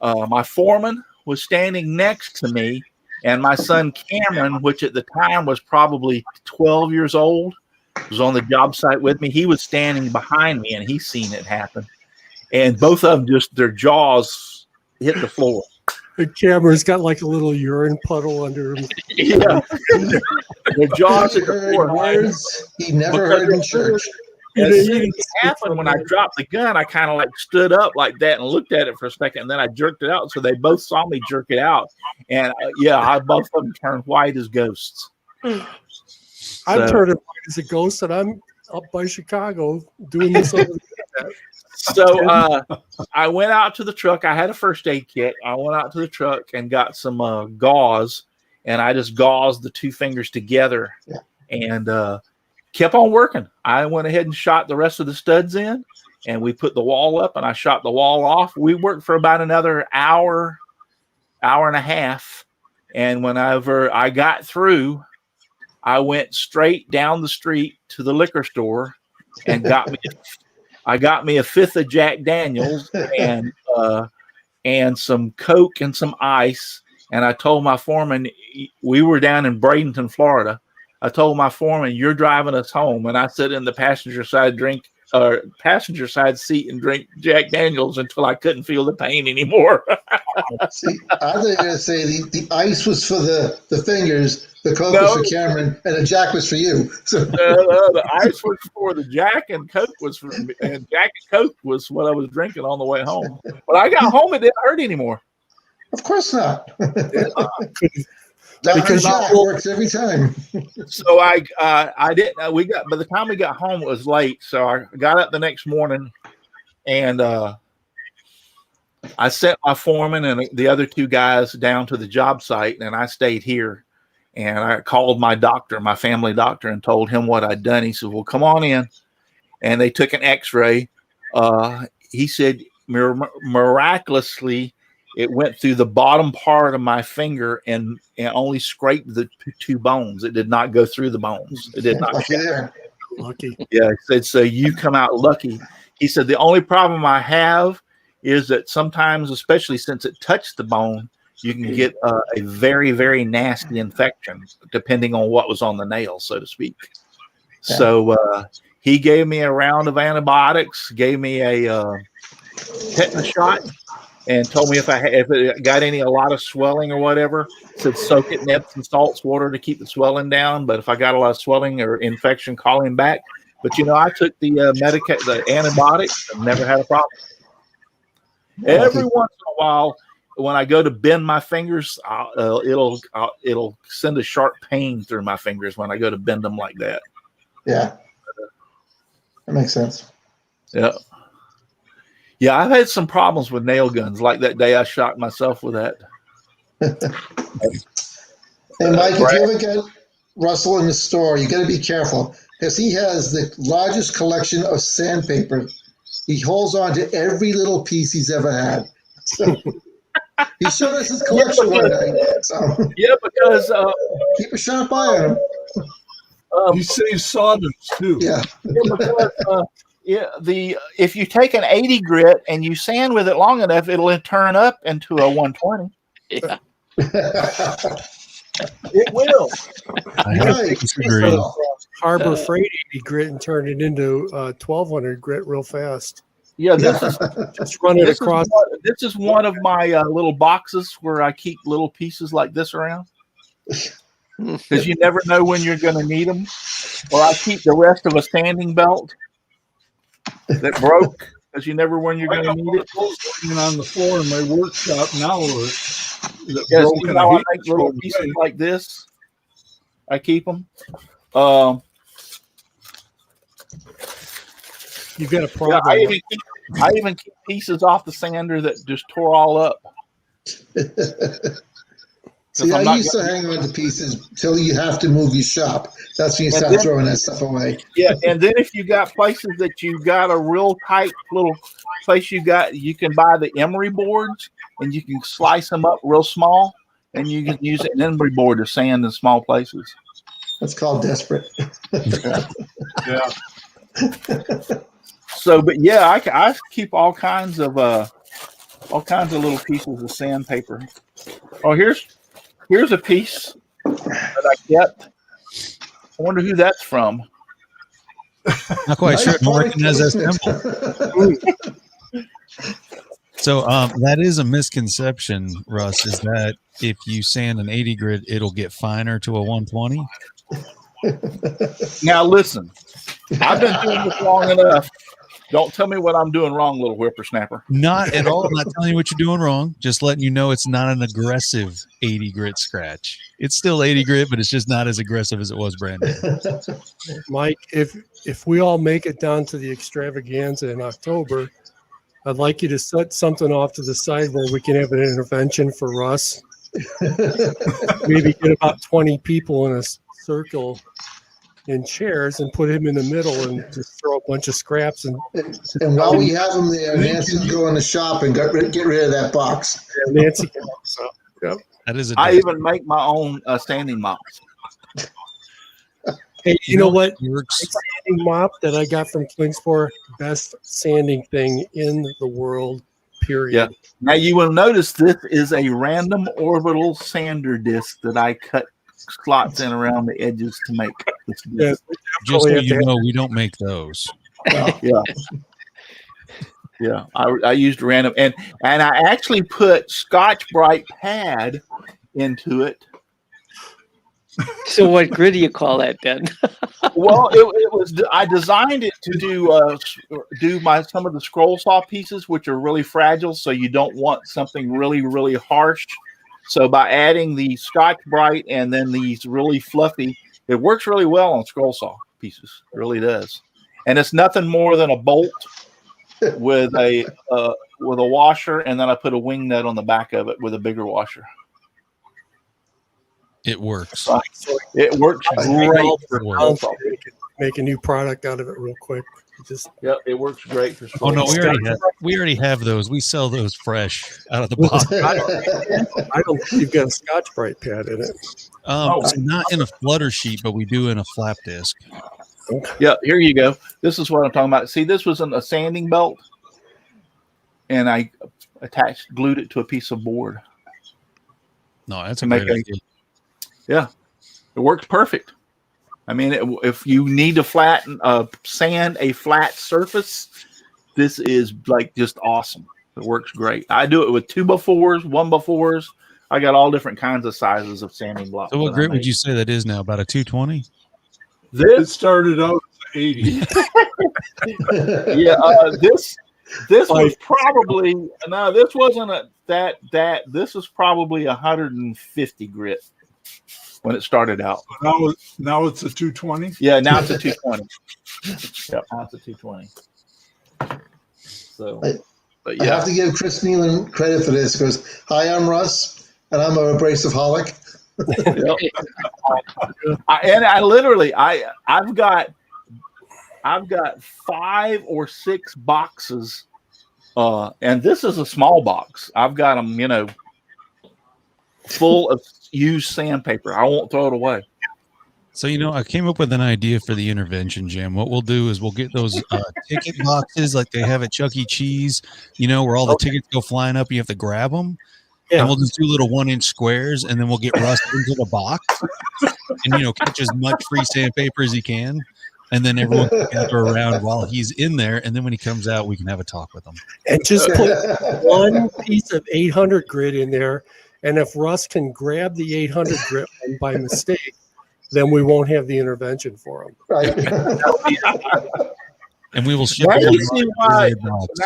A: my foreman was standing next to me, and my son Cameron, which at the time was probably 12 years old, was on the job site with me. He was standing behind me, and he's seen it happen. And both of them, just their jaws hit the floor.
E: The camera's got like a little urine puddle under him.
A: Yeah, their jaws hit the
B: Heard
A: floor.
B: words he never heard in church.
A: As soon as it happened, when I dropped the gun, I kind of like stood up like that and looked at it for a second, and then I jerked it out. So they both saw me jerk it out, and both of them turned white as ghosts.
E: I'm turning white as a ghost, and I'm up by Chicago doing this over the internet.
A: So I went out to the truck. I had a first aid kit. I went out to the truck and got some gauze, and I just gauzed the two fingers together and kept on working. I went ahead and shot the rest of the studs in, and we put the wall up, and I shot the wall off. We worked for about another hour and a half, and whenever I got through, I went straight down the street to the liquor store and got me a fifth of Jack Daniels and some Coke and some ice. And I told my foreman, we were down in Bradenton, Florida. I told my foreman, "You're driving us home," and I sit in the passenger side seat and drink Jack Daniels until I couldn't feel the pain anymore.
B: See, I was going to say the ice was for the fingers, the Coke was for Cameron, and the Jack was for you. So
A: the ice was for the Jack, and Coke was for me, and Jack and Coke was what I was drinking on the way home. But I got home, it didn't hurt anymore.
B: of course not.
E: Because
B: Jack works every time.
A: So I didn't. By the time we got home, it was late. So I got up the next morning, and I sent my foreman and the other two guys down to the job site, and I stayed here. And I called my doctor, my family doctor, and told him what I'd done. He said, "Well, come on in." And they took an X-ray. He said, miraculously, it went through the bottom part of my finger and only scraped the two bones. It did not go through the bones. It did not.
B: Lucky there.
E: lucky.
A: Yeah, he said, so you come out lucky. He said, the only problem I have is that sometimes, especially since it touched the bone, you can get a very, very nasty infection depending on what was on the nail, so to speak. Yeah. So he gave me a round of antibiotics, gave me a tetanus shot, and told me if it got a lot of swelling or whatever, said soak it in Epsom salts water to keep the swelling down. But if I got a lot of swelling or infection, call him back. But I took the antibiotics and never had a problem. Every once in a while, when I go to bend my fingers, it'll send a sharp pain through my fingers when I go to bend them like that.
B: Yeah. That makes sense.
A: Yeah. Yeah, I've had some problems with nail guns, like that day I shot myself with that.
B: And Mike, if you ever get Russell in the store, you got to be careful because he has the largest collection of sandpaper. He holds on to every little piece he's ever had. So he showed us his collection one night. So
A: Yeah, because
B: keep a sharp eye on him.
C: He saves sawdust too.
B: Yeah.
A: If you take an 80 grit and you sand with it long enough, it'll turn up into a 120.
F: Yeah.
A: It will.
D: I have to
B: Right.
D: disagree.
E: Harbor Freight 80 grit and turn it into 1200 grit real fast.
A: Yeah, this is
E: Just run it across.
A: This is one of my little boxes where I keep little pieces like this around because you never know when you're going to need them. Or I keep the rest of a sanding belt that broke because you never when you're
C: I
A: going
C: got
A: to
C: one
A: need
C: of
A: it.
C: those laying on the floor in my workshop now. That
A: Yes,
C: broke
A: you
C: and
A: know, I
C: hate
A: make
C: to
A: little
C: throw it
A: pieces
C: away.
A: like this. I keep them.
E: You've got a
A: Yeah,
E: problem.
A: I even keep pieces off the sander that just tore all up.
B: See,
A: I'm
B: I
A: not
B: used to hang on to pieces till you have to move your shop. That's when you
A: And
B: start
A: then-
B: throwing that stuff away.
A: Yeah, and then if you got places that you got a real tight little place, you can buy the emery boards and you can slice them up real small, and you can use an emery board to sand in small places.
B: That's called desperate.
C: Yeah.
A: So, but yeah, I keep all kinds of little pieces of sandpaper. Oh, here's a piece that I kept. I wonder who that's from.
D: Not quite
B: Nice
D: sure. Don't
B: product
D: recognize that
B: placement.
D: symbol. So that is a misconception, Russ, is that if you sand an 80 grit, it'll get finer to a 120.
A: Now listen, I've been doing this long enough. Don't tell me what I'm doing wrong, little whippersnapper.
D: Not at all. I'm not telling you what you're doing wrong. Just letting you know it's not an aggressive 80 grit scratch. It's still 80 grit, but it's just not as aggressive as it was brand new.
E: Mike, if we all make it down to the extravaganza in October, I'd like you to set something off to the side where we can have an intervention for Russ. Maybe get about 20 people in a circle in chairs and put him in the middle and just throw a bunch of scraps. And
B: while we have him there, Nancy can go in the shop and get rid of that box.
E: Nancy can help us out. Yep.
D: That is
A: I even make my own sanding mops.
E: Hey, you know what?
D: Works.
E: Sanding mop that I got from Klingspor, best sanding thing in the world, period.
A: Yeah. Now you will notice this is a random orbital sander disc that I cut slots in around the edges to make this disc.
E: Yes,
D: Just so
E: have to
D: you
E: have-
D: know, we don't make those.
A: Yeah. I used random and I actually put Scotch-Brite pad into it.
F: So what grid do you call that then?
A: Well, it was. I designed it to do some of the scroll saw pieces, which are really fragile. So you don't want something really, really harsh. So by adding the Scotch-Brite and then these really fluffy, it works really well on scroll saw pieces. It really does. And it's nothing more than a bolt with a washer, and then I put a wing nut on the back of it with a bigger washer.
D: It works.
A: It works great for scroll saw.
E: Make a new product out of it real quick. Just
A: It works great for
D: Oh
A: scroll
D: no,
A: saw.
D: we already have those. We sell those fresh out of the box.
E: I don't think you've got a Scotch-Brite pad in it.
D: Not in a flutter sheet, but we do in a flap disc.
A: Yeah, here you go. This is what I'm talking about. See, this was a sanding belt, and I glued it to a piece of board.
D: No, that's
A: To
D: a
A: make
D: great idea.
A: Yeah, it works perfect. I mean, if you need to sand a flat surface, this is like just awesome. It works great. I do it with 2x4s, 1x4s. I got all different kinds of sizes of sanding blocks.
D: So what grit would you say that is now? About a 220?
C: It
A: This,
C: started out as 80.
A: yeah, this was probably this wasn't this was probably 150 grit when it started out.
C: Now it's a 220.
A: Yeah, now it's a 220. Yep, ounce of 220. So, but
B: I
A: yeah,
B: have to give Chris Nealon credit for this because, hi, I'm Russ, and I'm a abrasive-holic.
A: yep. I've got 5 or 6 boxes, and this is a small box. I've got them, full of used sandpaper. I won't throw it away.
D: So, I came up with an idea for the intervention, Jim. What we'll do is we'll get those ticket boxes like they have at Chuck E. Cheese, where all the tickets go flying up. You have to grab them.
E: Yeah.
D: And we'll just do little 1-inch squares, and then we'll get Russ into the box and, catch as much free sandpaper as he can. And then everyone can gather around while he's in there. And then when he comes out, we can have a talk with him.
E: And just put one piece of 800 grit in there. And if Russ can grab the 800 grit one by mistake, then we won't have the intervention for him.
B: Right.
D: And we will ship
A: Now
D: it.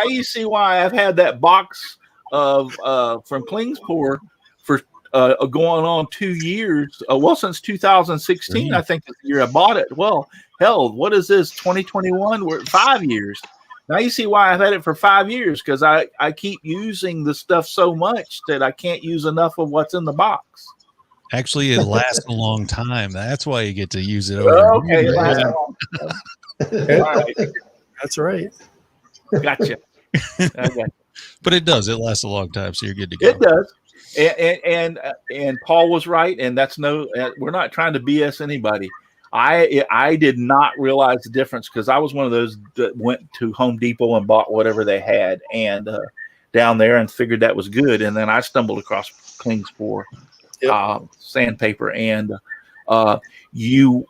A: you see why I've had that box of from Klingspor for going on 2 years. Since 2016, I think is the year I bought it. Well, hell, what is this? 2021? We're at 5 years. Now you see why I've had it for 5 years, because I keep using the stuff so much that I can't use enough of what's in the box.
D: Actually, it lasts a long time. That's why you get to use it.
A: Okay, it lasts a long time. All right.
E: That's right.
A: Gotcha. Okay.
D: But it does. It lasts a long time, so you're good to go.
A: It does. And Paul was right, and that's we're not trying to BS anybody. I did not realize the difference because I was one of those that went to Home Depot and bought whatever they had and down there and figured that was good, and then I stumbled across Klingspor sandpaper, and here's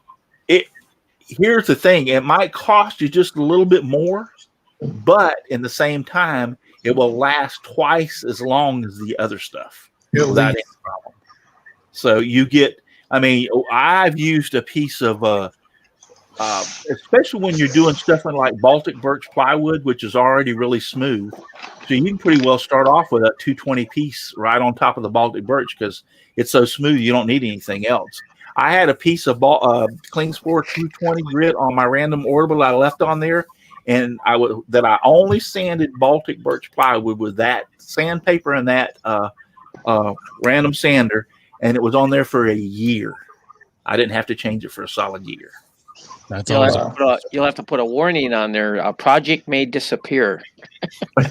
A: the thing: it might cost you just a little bit more, but in the same time, it will last twice as long as the other stuff without any problem. So you get, I've used a piece of, especially when you're doing stuff in like Baltic birch plywood, which is already really smooth. So you can pretty well start off with a 220 piece right on top of the Baltic birch because it's so smooth you don't need anything else. I had a piece of Klingspor 220 grit on my random orbital I left on there, and I only sanded Baltic birch plywood with that sandpaper and that random sander, and it was on there for a year. I didn't have to change it for a solid year.
D: That's
F: You'll
D: awesome.
F: You'll have to put a warning on there. A project may disappear.
E: I'll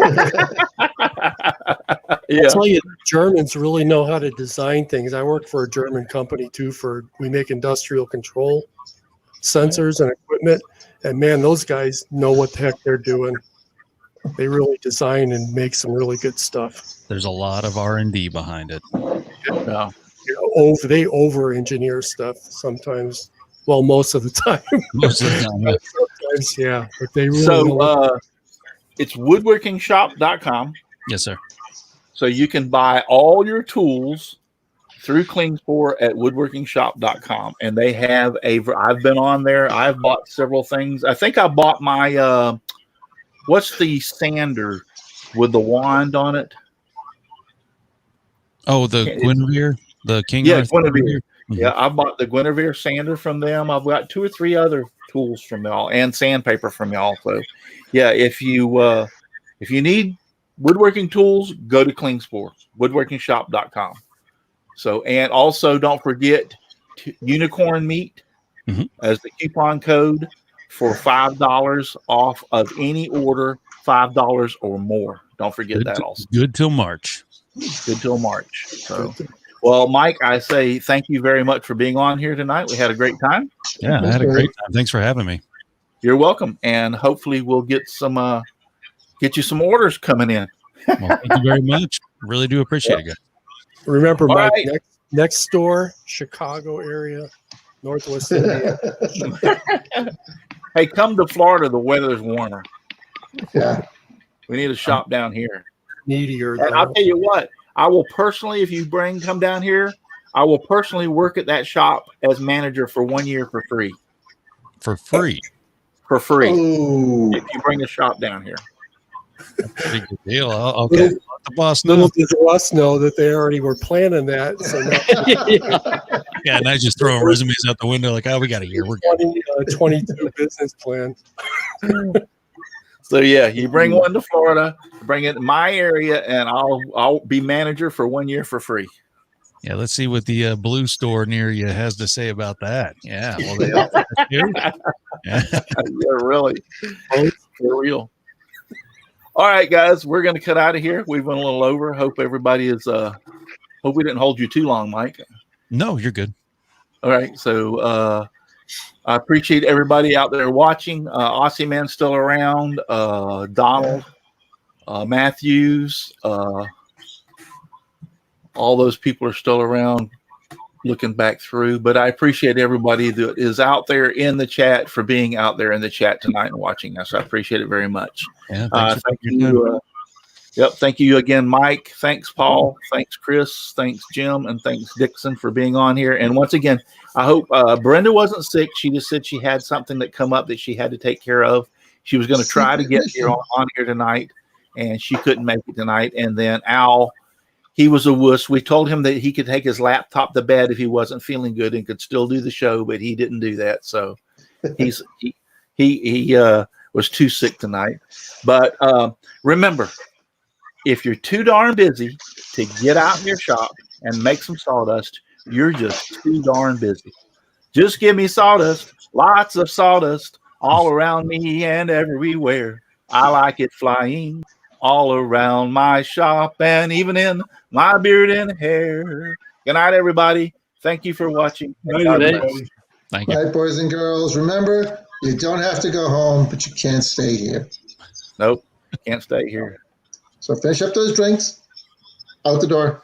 E: tell you, Germans really know how to design things. I work for a German company too. We make industrial control sensors and equipment, and man, those guys know what the heck they're doing. They really design and make some really good stuff.
D: There's a lot of R&D behind it.
A: Yeah.
E: They over-engineer stuff sometimes. Well, most of the time.
D: Most of the time. Yeah.
E: Sometimes, yeah. But they really
A: it's woodworkingshop.com.
D: Yes, sir.
A: So you can buy all your tools through Klingspor at woodworkingshop.com. And they have I've been on there. I've bought several things. I think I bought my, what's the sander with the wand on it?
D: Oh, the Guinevere? The King
A: Yeah,
D: Arthur
A: Guinevere.
D: Mm-hmm.
A: Yeah, I bought the Guinevere sander from them. I've got 2 or 3 other tools from y'all and sandpaper from y'all. So, yeah, if you need woodworking tools, go to Klingspor, woodworkingshop.com. So, and also don't forget unicorn meat as the coupon code for $5 off of any order, $5 or more. Don't forget that also.
D: Good till March.
A: Good till March. So. Well, Mike, I say thank you very much for being on here tonight. We had a great time.
D: Yeah, I had a great time. Thanks for having me.
A: You're welcome. And hopefully we'll get you some orders coming in.
D: Well, thank you very much. Really do appreciate it, guys.
E: Remember,
A: All
E: Mike,
A: right.
E: next store, Chicago area, Northwest Indiana.
A: Hey, come to Florida. The weather's warmer.
B: Yeah.
A: We need a shop down here.
E: Needier.
A: And I'll tell you what, I will personally, if you come down here, I will personally work at that shop as manager for 1 year for free.
D: For free?
A: For free.
B: Oh.
A: If you bring a shop down here.
D: Pretty good deal. Okay.
E: Little-
D: Let the boss know.
E: Little did Russ know that they already were planning that. So now
D: Yeah, and I just throwing resumes out the window like, oh, we got a year. We're good.
E: 22 business plan.
A: So yeah, you bring one to Florida, bring it in my area, and I'll be manager for 1 year for free.
D: Yeah, let's see what the blue store near you has to say about that. Yeah, well, they offer that too. Yeah.
A: Yeah, really, for real. All right, guys, we're going to cut out of here. We've went a little over. Hope everybody is. Hope we didn't hold you too long, Mike.
D: No, you're good.
A: All right, so I appreciate everybody out there watching. Aussie Man's still around. Donald, Matthews, all those people are still around. Looking back through, but I appreciate everybody that is out there in the chat for being out there in the chat tonight and watching us. I appreciate it very much.
D: Yeah,
A: Thank you. Thank you again, Mike. Thanks, Paul. Thanks, Chris. Thanks, Jim, and thanks, Dixon, for being on here. And once again, I hope Brenda wasn't sick. She just said she had something that come up that she had to take care of. She was going to try to get here on here tonight, and she couldn't make it tonight. And then Al. He was a wuss. We told him that he could take his laptop to bed if he wasn't feeling good and could still do the show, but he didn't do that. So he was too sick tonight. But remember, if you're too darn busy to get out in your shop and make some sawdust, you're just too darn busy. Just give me sawdust, lots of sawdust all around me and everywhere. I like it flying all around my shop and even in my beard and hair. Good night, everybody. Thank you for watching.
C: Night, everybody.
D: Thank you.
B: All right, boys and girls. Remember, you don't have to go home, but you can't stay here.
A: Nope, can't stay here.
B: So finish up those drinks. Out the door.